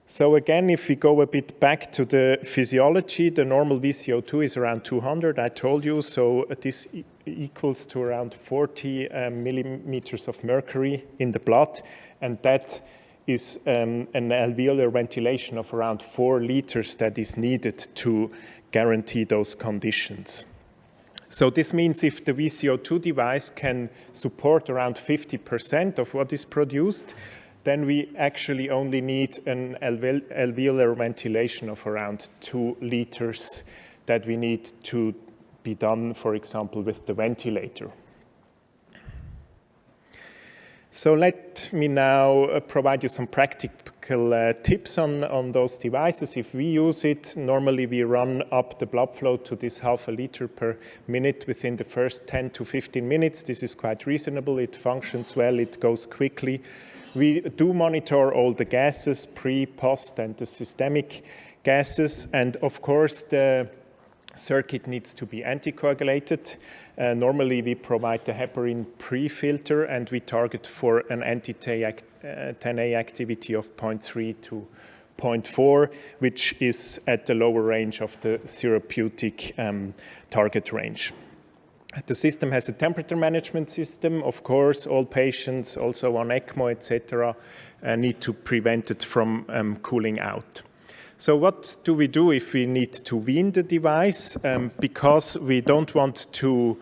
So again, if we go a bit back to the physiology, the normal VCO2 is around 200, I told you, so this equals to around 40 millimeters of mercury in the blood, and that is an alveolar ventilation of around 4 liters that is needed to guarantee those conditions. So this means if the VCO2 device can support around 50% of what is produced, then we actually only need an alveolar ventilation of around 2 liters that we need to be done, for example, with the ventilator. So let me now provide you some practical practical tips on those devices. If we use it, normally we run up the blood flow to this 0.5 liter per minute within the first 10 to 15 minutes. This is quite reasonable. It functions well. It goes quickly. We do monitor all the gases, pre, post, and the systemic gases. And of course, the circuit needs to be anticoagulated. Normally, we provide the heparin pre-filter, and we target for an anti-10A activity of 0.3 to 0.4, which is at the lower range of the therapeutic target range. The system has a temperature management system. Of course, all patients, also on ECMO, etc., need to prevent it from cooling out. So what do we do if we need to wean the device? Because we don't want to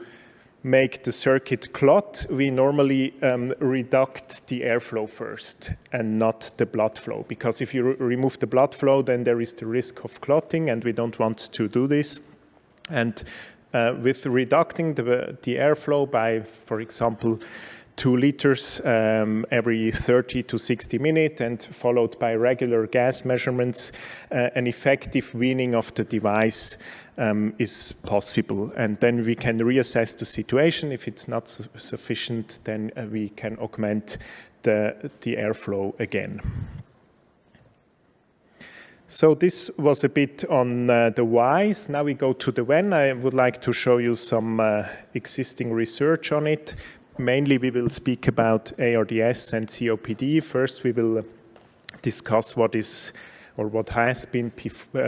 make the circuit clot, we normally reduct the airflow first and not the blood flow. Because if you remove the blood flow, then there is the risk of clotting, and we don't want to do this. And with reducing the airflow by, for example, 2 liters every 30 to 60 minutes, and followed by regular gas measurements, an effective weaning of the device is possible. And then we can reassess the situation. If it's not sufficient, then we can augment the airflow again. So this was a bit on the whys. Now we go to the when. I would like to show you some existing research on it. Mainly, we will speak about ARDS and COPD. First, we will discuss what is or what has been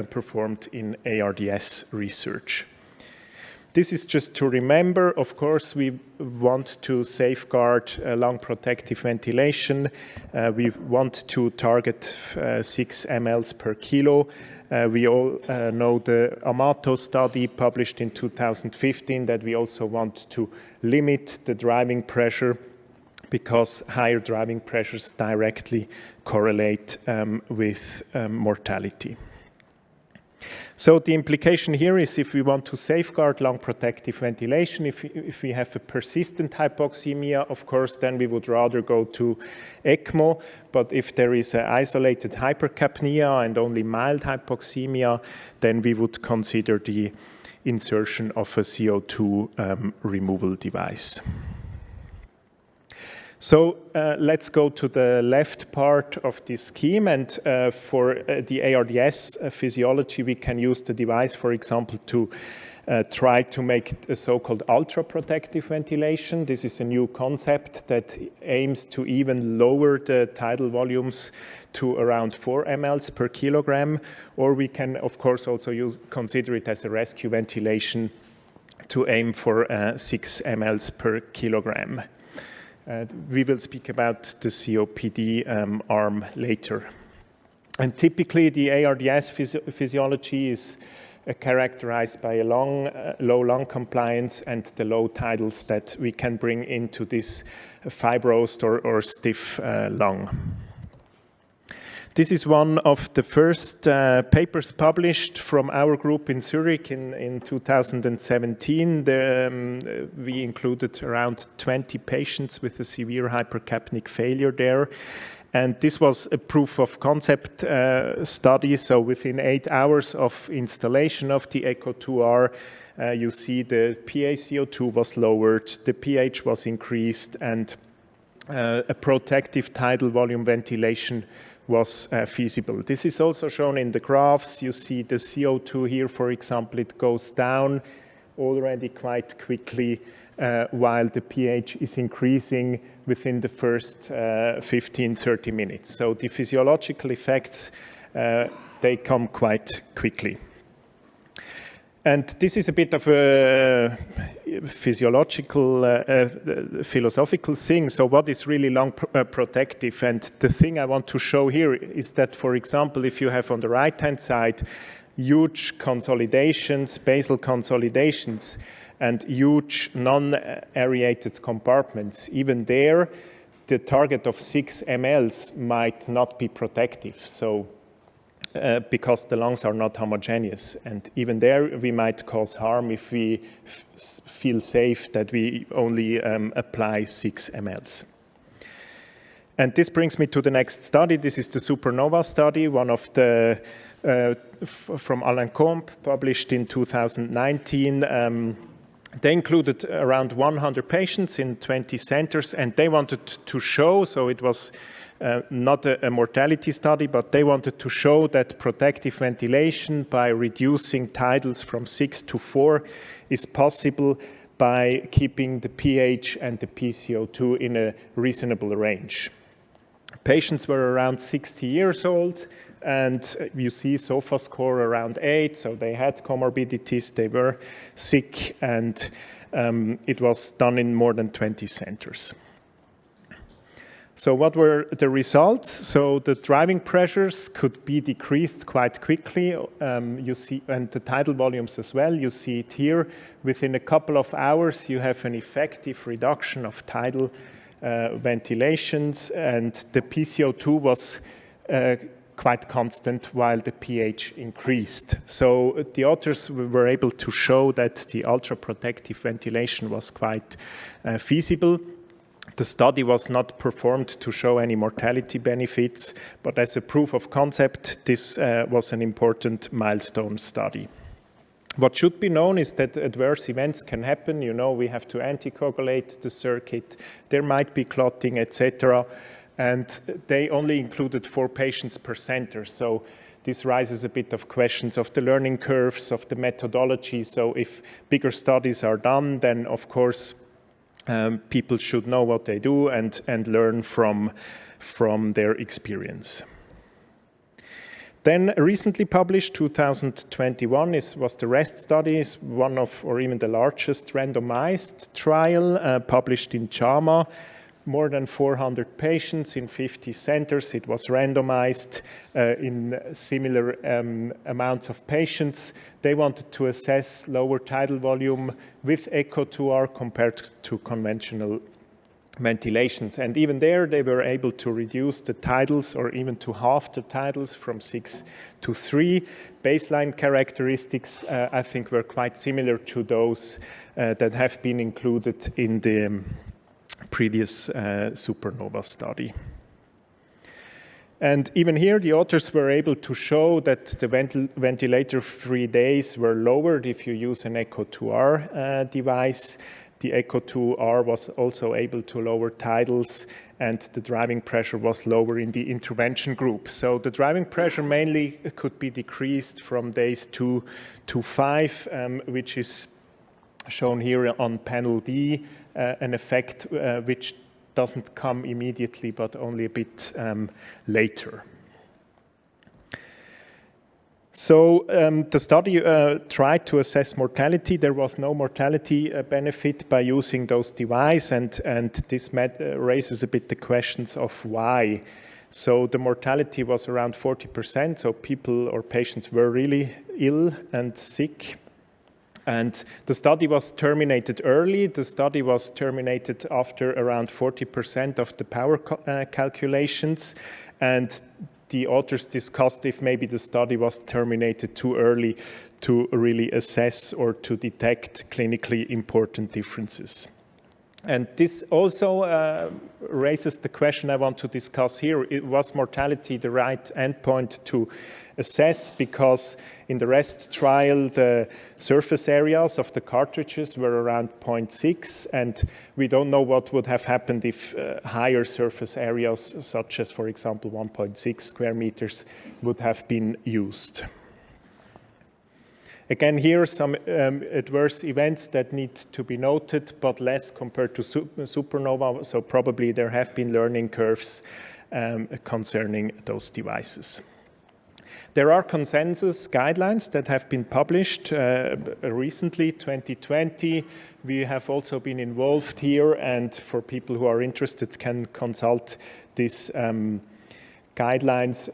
performed in ARDS research. This is just to remember. Of course, we want to safeguard lung protective ventilation. We want to target 6 mL per kilo. We all know the Amato study published in 2015 that we also want to limit the driving pressure, because higher driving pressures directly correlate with mortality. So the implication here is, if we want to safeguard lung protective ventilation, if we have a persistent hypoxemia, of course, then we would rather go to ECMO. But if there is an isolated hypercapnia and only mild hypoxemia, then we would consider the insertion of a CO2 removal device. So let's go to the left part of this scheme, and for the ARDS physiology, we can use the device, for example, to try to make a so-called ultra-protective ventilation. This is a new concept that aims to even lower the tidal volumes to around 4 mL per kilogram, or we can, of course, also consider it as a rescue ventilation to aim for 6 mL per kilogram. We will speak about the COPD arm later. And typically, the ARDS physiology is characterized by a low lung compliance and the low tidals that we can bring into this fibrosed or stiff lung. This is one of the first papers published from our group in Zurich in 2017. We included around 20 patients with a severe hypercapnic failure there. And this was a proof of concept study. So within 8 hours of installation of the Echo 2R, you see the PaCO2 was lowered, the pH was increased, and a protective tidal volume ventilation was feasible. This is also shown in the graphs. You see the CO2 here, for example, it goes down already quite quickly, while the pH is increasing within the first 15-30 minutes. So the physiological effects, they come quite quickly. And this is a bit of a physiological, philosophical thing. So what is really lung protective? And the thing I want to show here is that, for example, if you have on the right-hand side huge consolidations, basal consolidations, and huge non-aerated compartments, even there, the target of 6 mL might not be protective. So because the lungs are not homogeneous. And even there, we might cause harm if we feel safe that we only apply 6 mL. And this brings me to the next study. This is the supernova study, one of the from Alain Combe, published in 2019. They included around 100 patients in 20 centers, and they wanted to show, so it was not a mortality study, but they wanted to show that protective ventilation by reducing tidals from 6 to 4 is possible by keeping the pH and the PCO2 in a reasonable range. Patients were around 60 years old, and you see SOFA score around 8, so they had comorbidities, they were sick, and it was done in more than 20 centers. So what were the results? So the driving pressures could be decreased quite quickly. You see, and the tidal volumes as well. You see it here. Within a couple of hours, you have an effective reduction of tidal ventilations, and the PCO2 was quite constant while the pH increased. So the authors were able to show that the ultra-protective ventilation was quite feasible. The study was not performed to show any mortality benefits, but as a proof of concept, this was an important milestone study. What should be known is that adverse events can happen. You know, we have to anticoagulate the circuit. There might be clotting, etc. And they only included 4 patients per center. So this raises a bit of questions of the learning curves, of the methodology. So if bigger studies are done, then of course people should know what they do and learn from their experience. Then recently published, 2021, was the REST study, is one of, or even the largest randomized trial published in JAMA. More than 400 patients in 50 centers. It was randomized in similar amounts of patients. They wanted to assess lower tidal volume with echo 2R compared to conventional ventilations. And even there, they were able to reduce the tidals, or even to half the tidals, from 6 to 3. Baseline characteristics, I think, were quite similar to those that have been included in the previous supernova study. And even here, the authors were able to show that the ventilator-free days were lowered if you use an echo 2R device. The echo 2R was also able to lower tidals, and the driving pressure was lower in the intervention group. So the driving pressure mainly could be decreased from days 2 to 5, which is shown here on panel D, an effect which doesn't come immediately, but only a bit later. So the study tried to assess mortality. There was no mortality benefit by using those devices, and this raises a bit the questions of why. So the mortality was around 40%, so people or patients were really ill and sick. And the study was terminated early. The study was terminated after around 40% of the power calculations. And the authors discussed if maybe the study was terminated too early to really assess or to detect clinically important differences. And this also raises the question I want to discuss here. Was mortality the right endpoint to assess? Because in the REST trial, the surface areas of the cartridges were around 0.6, and we don't know what would have happened if higher surface areas, such as, for example, 1.6 square meters, would have been used. Again, here some adverse events that need to be noted, but less compared to supernova, so probably there have been learning curves concerning those devices. There are consensus guidelines that have been published recently, 2020. We have also been involved here, and for people who are interested can consult this guidelines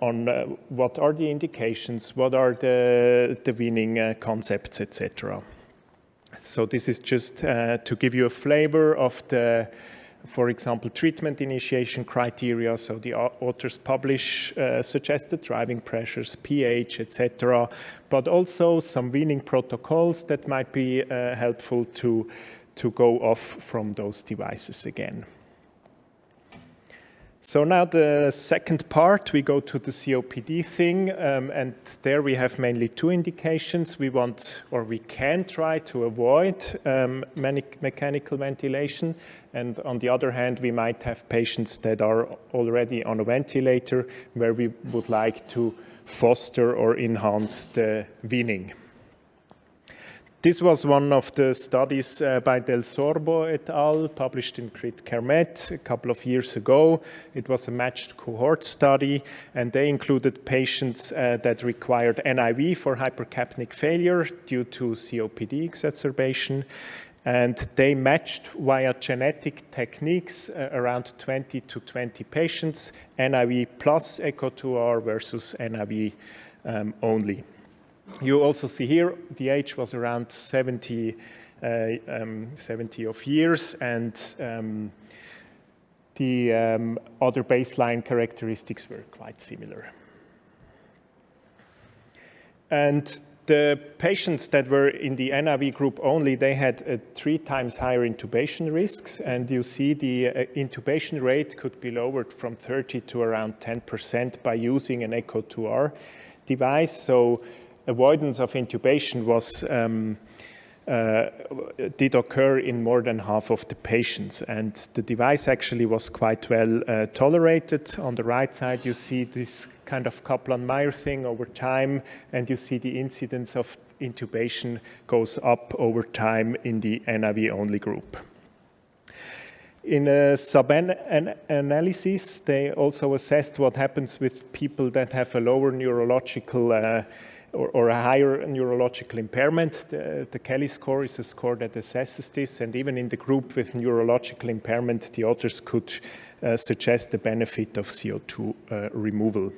on what are the indications, what are the winning concepts, etc. So this is just to give you a flavor of the, for example, treatment initiation criteria. So the authors publish suggested driving pressures, pH, etc., but also some weaning protocols that might be helpful to go off from those devices again. So now the second part, we go to the COPD thing, and there we have mainly two indications. We want, or we can try to avoid mechanical ventilation, and on the other hand, we might have patients that are already on a ventilator where we would like to foster or enhance the weaning. This was one of the studies by Del Sorbo et al., published in Crit Care Med a couple of years ago. It was a matched cohort study, and they included patients that required NIV for hypercapnic failure due to COPD exacerbation. And they matched via genetic techniques around 20 to 20 patients, NIV plus echo2R versus NIV only. You also see here the age was around 70 of years, and the other baseline characteristics were quite similar. And the patients that were in the NIV group only, they had 3 times higher intubation risks, and you see the intubation rate could be lowered from 30 to around 10% by using an echo2R device. So avoidance of intubation was did occur in more than half of the patients, and the device actually was quite well tolerated. On the right side, you see this kind of Kaplan-Meier thing over time, and you see the incidence of intubation goes up over time in the NIV-only group. In a sub-analysis, they also assessed what happens with people that have a lower neurological or a higher neurological impairment. The Kelly score is a score that assesses this, and even in the group with neurological impairment, the authors could suggest the benefit of CO2 removal.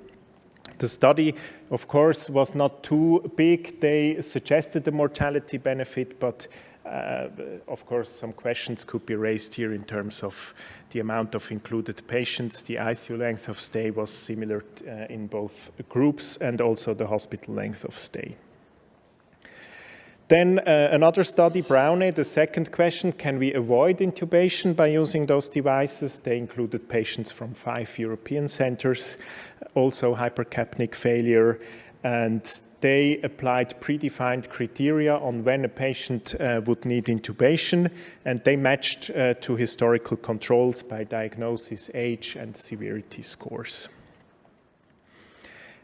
The study, of course, was not too big. They suggested the mortality benefit, but of course, some questions could be raised here in terms of the amount of included patients. The ICU length of stay was similar in both groups, and also the hospital length of stay. Then another study, Browne, the second question, can we avoid intubation by using those devices? They included patients from 5 European centers, also hypercapnic failure, and they applied predefined criteria on when a patient would need intubation, and they matched to historical controls by diagnosis, age, and severity scores.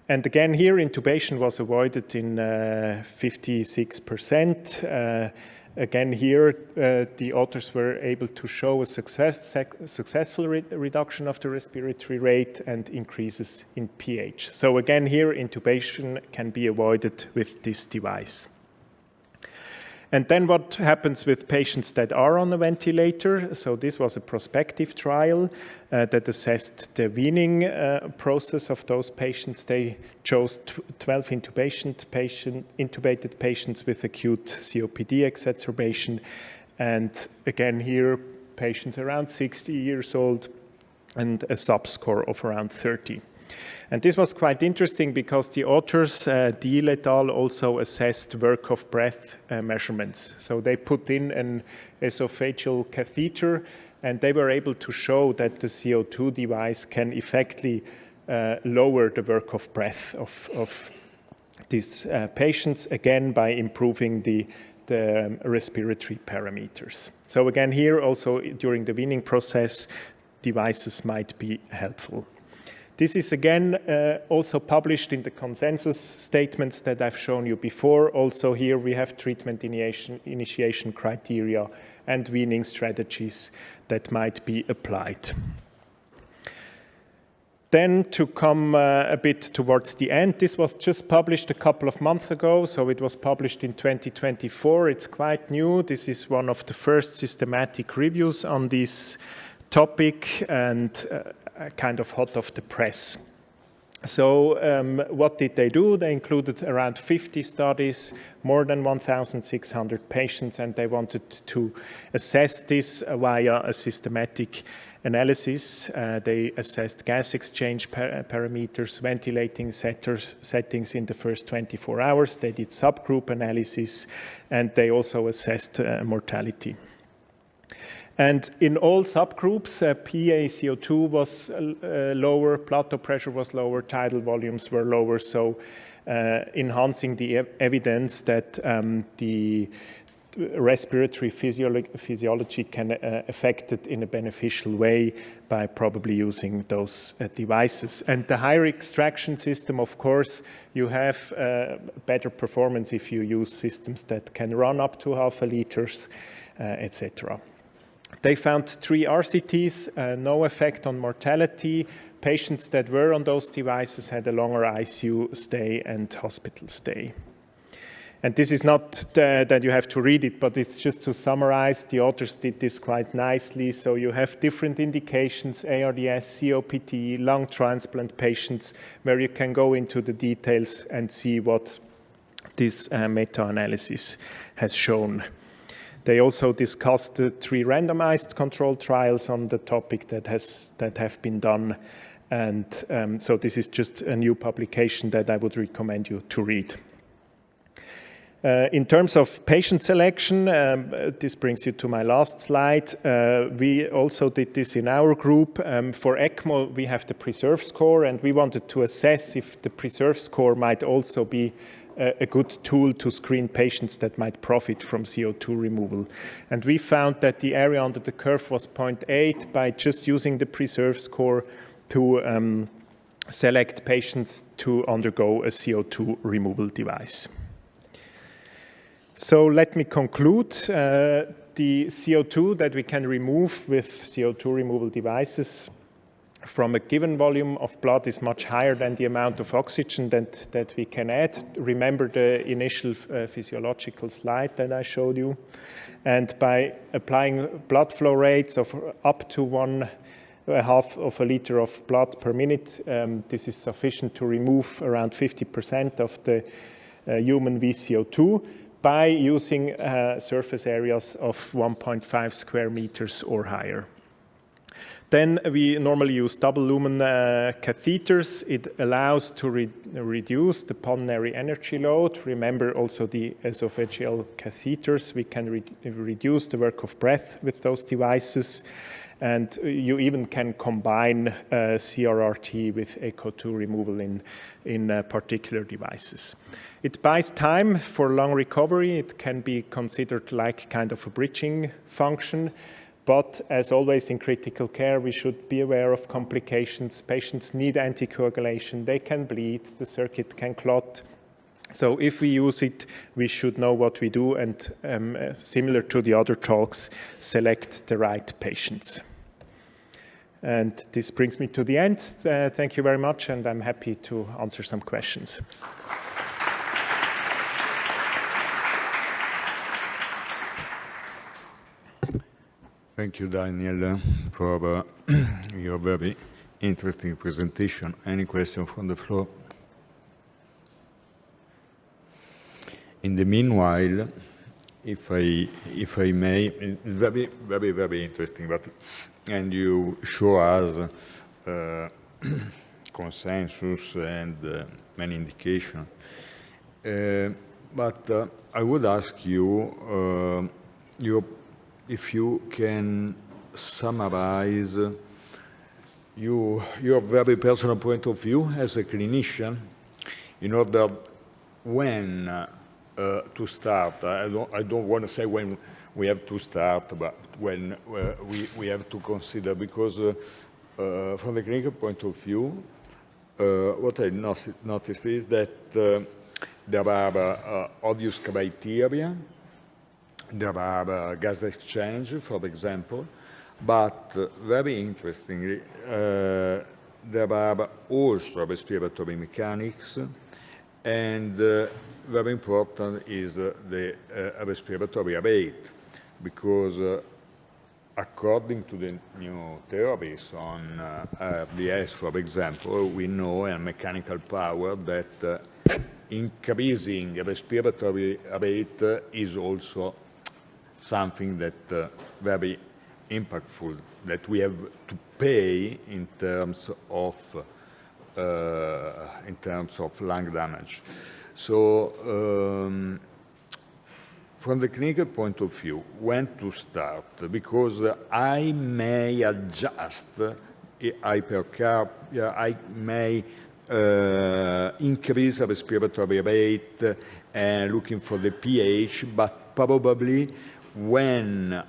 And again, here, intubation was avoided in 56%. Again, here, the authors were able to show a successful reduction of the respiratory rate and increases in pH. So again, here, intubation can be avoided with this device. And then what happens with patients that are on a ventilator? So this was a prospective trial that assessed the weaning process of those patients. They chose 12 intubated patients with acute COPD exacerbation. And again, here, patients around 60 years old and a subscore of around 30. And this was quite interesting because the authors, Deal et al., also assessed work of breath measurements. So they put in an esophageal catheter, and they were able to show that the CO2 device can effectively lower the work of breath of these patients, again, by improving the respiratory parameters. So again, here also during the weaning process, devices might be helpful. This is again also published in the consensus statements that I've shown you before. Also here we have treatment initiation criteria and weaning strategies that might be applied. Then to come a bit towards the end, this was just published a couple of months ago, so it was published in 2024. It's quite new. This is one of the first systematic reviews on this topic, and kind of hot off the press. So what did they do? They included around 50 studies, more than 1,600 patients, and they wanted to assess this via a systematic analysis. They assessed gas exchange parameters, ventilating settings in the first 24 hours. They did subgroup analysis, and they also assessed mortality. And in all subgroups, PaCO2 was lower, plateau pressure was lower, tidal volumes were lower, so enhancing the evidence that the respiratory physiology can affect it in a beneficial way by probably using those devices. And the higher extraction system, of course, you have better performance if you use systems that can run up to 0.5 liters, etc. They found 3 RCTs, no effect on mortality. Patients that were on those devices had a longer ICU stay and hospital stay. And this is not that you have to read it, but it's just to summarize. The authors did this quite nicely. So you have different indications, ARDS, COPD, lung transplant patients, where you can go into the details and see what this meta-analysis has shown. They also discussed the 3 randomized controlled trials on the topic that have been done. And so this is just a new publication that I would recommend you to read. In terms of patient selection, this brings you to my last slide. We also did this in our group. For ECMO, we have the PRESERVE score, and we wanted to assess if the PRESERVE score might also be a good tool to screen patients that might profit from CO2 removal. And we found that the area under the curve was 0.8 by just using the PRESERVE score to select patients to undergo a CO2 removal device. So let me conclude. The CO2 that we can remove with CO2 removal devices from a given volume of blood is much higher than the amount of oxygen that we can add. Remember the initial physiological slide that I showed you. And by applying blood flow rates of up to 1/2 of a liter of blood per minute, this is sufficient to remove around 50% of the human VCO2 by using surface areas of 1.5 square meters or higher. Then we normally use double lumen catheters. It allows to reduce the pulmonary energy load. Remember also the esophageal catheters. We can reduce the work of breath with those devices. And you even can combine CRRT with ECO2 removal in particular devices. It buys time for lung recovery. It can be considered like kind of a bridging function. But as always in critical care, we should be aware of complications. Patients need anticoagulation. They can bleed. The circuit can clot. So if we use it, we should know what we do and, similar to the other talks, select the right patients. And this brings me to the end. Thank you very much, and I'm happy to answer some questions. Thank you, Daniel, for your very interesting presentation. Any question from the floor? In the meanwhile, if I may, it's very, very, very interesting, and you show us consensus and many indications. But I would ask you, if you can summarize your very personal point of view as a clinician, in order when to start. I don't want to say when we have to start, but when we have to consider, because from the clinical point of view, what I noticed is that there are obvious criteria. There are gas exchange, for example, but very interestingly, there are also respiratory mechanics, and very important is the respiratory rate, because according to the new therapies on RDS, for example, we know a mechanical power that increasing respiratory rate is also something that very impactful, that we have to pay in terms of lung damage. So from the clinical point of view, when to start? Because I may adjust hypercapnia, I may increase the respiratory rate looking for the pH, but probably when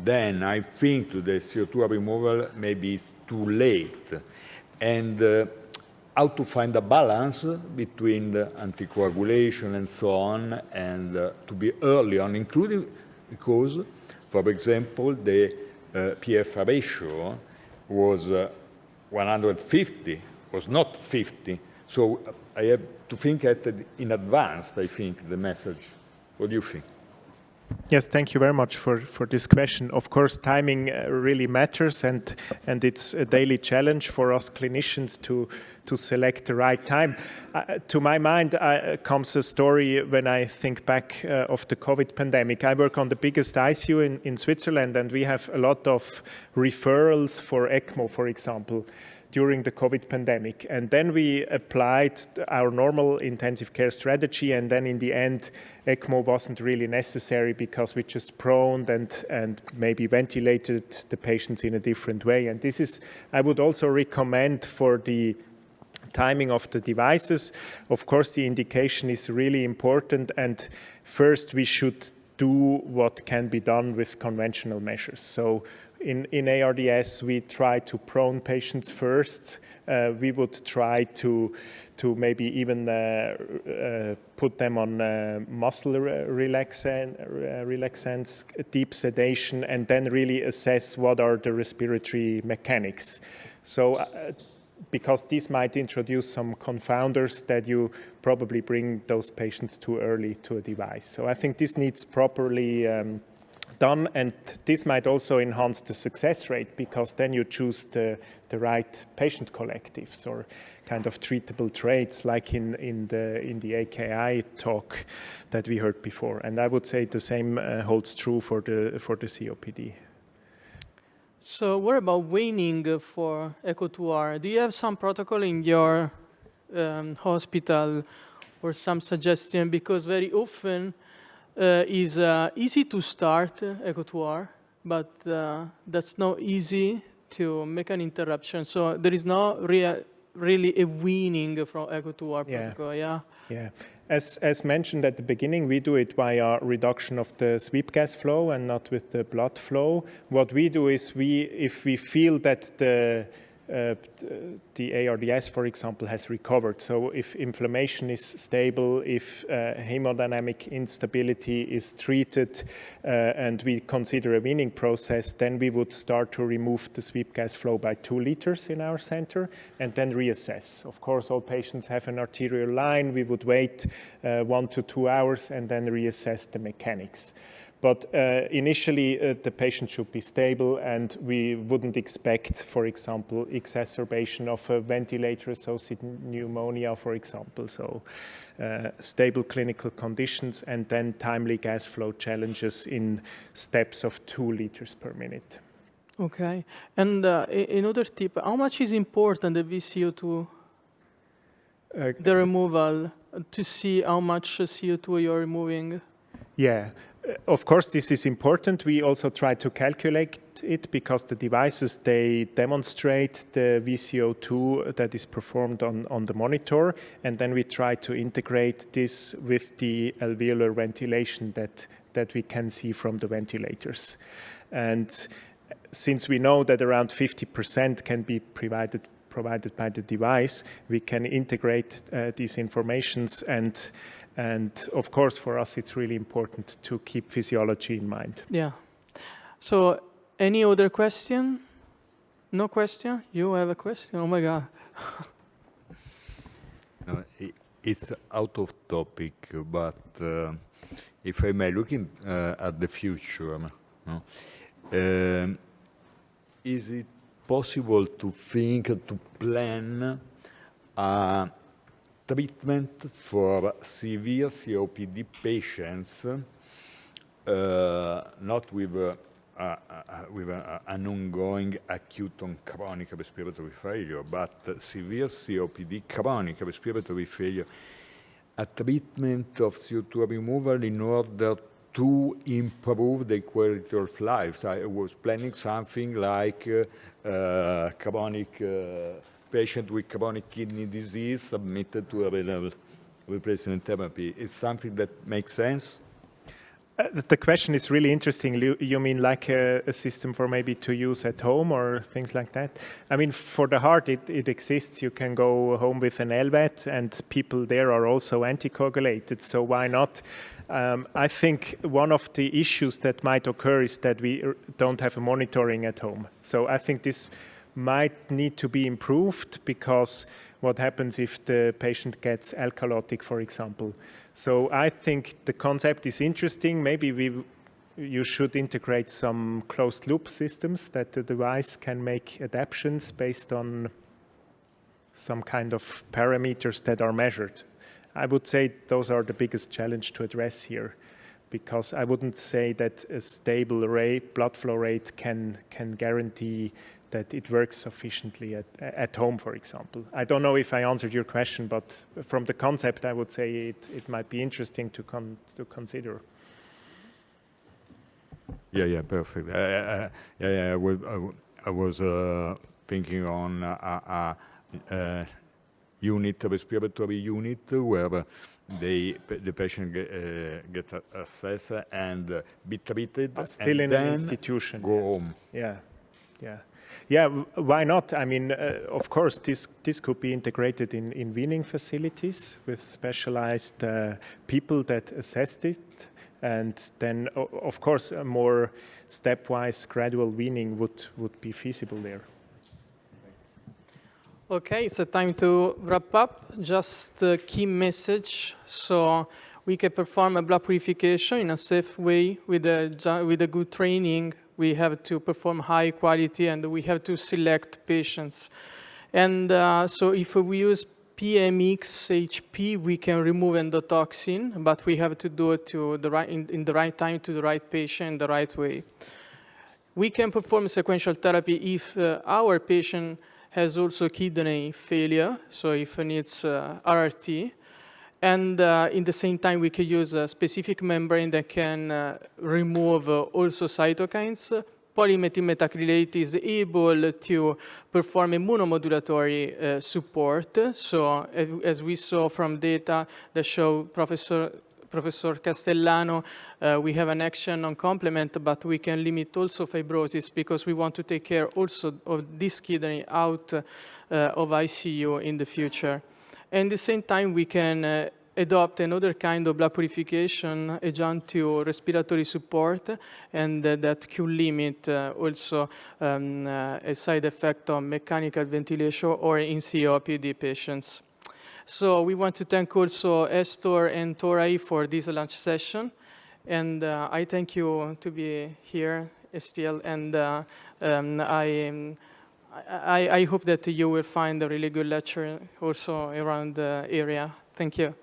then I think to the CO2 removal, maybe it's too late. And how to find a balance between the anticoagulation and so on, and to be early on, including because, for example, the PF ratio was 150, was not 50. So I have to think in advance, I think, the message. What do you think? Yes, thank you very much for this question. Of course, timing really matters, and it's a daily challenge for us clinicians to select the right time. To my mind comes a story when I think back of the COVID pandemic. I work on the biggest ICU in Switzerland, and we have a lot of referrals for ECMO, for example, during the COVID pandemic. And then we applied our normal intensive care strategy, and then in the end, ECMO wasn't really necessary because we just proned and maybe ventilated the patients in a different way. And this is, I would also recommend for the timing of the devices. Of course, the indication is really important, and first we should do what can be done with conventional measures. So in ARDS, we try to prone patients first. We would try to maybe even put them on muscle relaxants, deep sedation, and then really assess what are the respiratory mechanics. So because this might introduce some confounders that you probably bring those patients too early to a device. So I think this needs properly done, and this might also enhance the success rate because then you choose the right patient collectives or kind of treatable traits, like in the AKI talk that we heard before. And I would say the same holds true for the COPD. So what about weaning for Echo2R? Do you have some protocol in your hospital or some suggestion? Because very often is easy to start Echo2R, but that's not easy to make an interruption. So there is not really a weaning from Echo2R protocol, yeah? Yeah. As mentioned at the beginning, we do it via reduction of the sweep gas flow and not with the blood flow. What we do is if we feel that the ARDS, for example, has recovered. So if inflammation is stable, if hemodynamic instability is treated, and we consider a weaning process, then we would start to remove the sweep gas flow by 2 liters in our center and then reassess. Of course, all patients have an arterial line. We would wait 1 to 2 hours and then reassess the mechanics. But initially, the patient should be stable, and we wouldn't expect, for example, exacerbation of a ventilator-associated pneumonia, for example. So stable clinical conditions, and then timely gas flow challenges in steps of 2 liters per minute. Okay. And another tip, how much is important the VCO2, the removal, to see how much CO2 you're removing? Yeah. Of course, this is important. We also try to calculate it because the devices, they demonstrate the VCO2 that is performed on the monitor, and then we try to integrate this with the alveolar ventilation that we can see from the ventilators. And since we know that around 50% can be provided by the device, we can integrate these informations, and of course, for us, it's really important to keep physiology in mind. Yeah. So, any other question? No question? You have a question? Oh my God. It's out of topic, but if I may, looking at the future, is it possible to think, to plan a treatment for severe COPD patients, not with an ongoing acute on chronic respiratory failure, but severe COPD, chronic respiratory failure, a treatment of CO2 removal in order to improve the quality of life. So I was planning something like chronic patient with chronic kidney disease submitted to a renal replacement therapy. Is something that makes sense? The question is really interesting. You mean like a system for maybe to use at home or things like that? I mean, for the heart, it exists. You can go home with an LVAD, and people there are also anticoagulated, so why not? I think one of the issues that might occur is that we don't have a monitoring at home. So I think this might need to be improved, because what happens if the patient gets alkalotic, for example? So I think the concept is interesting. Maybe you should integrate some closed loop systems that the device can make adaptations based on some kind of parameters that are measured. I would say those are the biggest challenge to address here, because I wouldn't say that a stable rate, blood flow rate can guarantee that it works sufficiently at home, for example. I don't know if I answered your question, but from the concept, I would say it might be interesting to consider. Yeah, perfect. I was thinking on a unit, a respiratory unit, where the patient get assessed and be treated, but still and in an then institution. go home. Yeah, why not? I mean, of course, this could be integrated in weaning facilities with specialized people that assess it. And then, of course, a more stepwise, gradual weaning would be feasible there. Okay, it's a time to wrap up. Just a key message. So we can perform a blood purification in a safe way with a good training. We have to perform high quality, and we have to select patients. And so if we use PMX-HP, we can remove endotoxin, but we have to do it in the right time to the right patient in the right way. We can perform sequential therapy if our patient has also kidney failure, so if it needs RRT. And in the same time, we can use a specific membrane that can remove also cytokines. Polymethylene methacrylate is able to perform immunomodulatory support. So as we saw from data that show Professor Castellano, we have an action on complement, but we can limit also fibrosis, because we want to take care also of this kidney out of ICU in the future. And at the same time, we can adopt another kind of blood purification adjunct to respiratory support, and that could limit also a side effect of mechanical ventilation or in COPD patients. So we want to thank also Estor and Corradi for this lunch session. And I thank you to be here still. And I hope that you will find a really good lecture also around the area. Thank you.